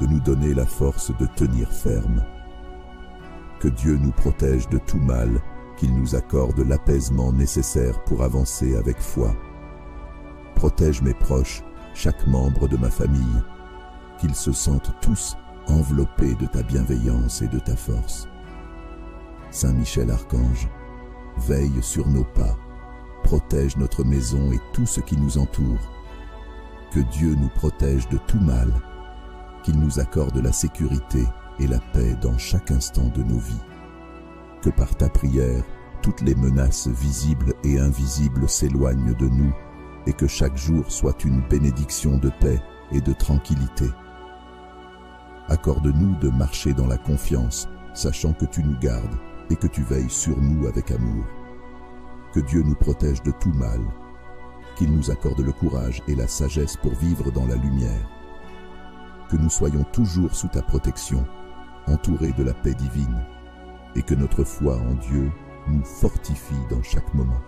de nous donner la force de tenir ferme. Que Dieu nous protège de tout mal, qu'il nous accorde l'apaisement nécessaire pour avancer avec foi. Protège mes proches, chaque membre de ma famille, qu'ils se sentent tous enveloppés de ta bienveillance et de ta force. Saint Michel Archange, veille sur nos pas, protège notre maison et tout ce qui nous entoure. Que Dieu nous protège de tout mal, qu'il nous accorde la sécurité et la paix dans chaque instant de nos vies. Que par ta prière, toutes les menaces visibles et invisibles s'éloignent de nous et que chaque jour soit une bénédiction de paix et de tranquillité. Accorde-nous de marcher dans la confiance, sachant que tu nous gardes et que tu veilles sur nous avec amour. Que Dieu nous protège de tout mal, qu'il nous accorde le courage et la sagesse pour vivre dans la lumière. Que nous soyons toujours sous ta protection, entourés de la paix divine, et que notre foi en Dieu nous fortifie dans chaque moment.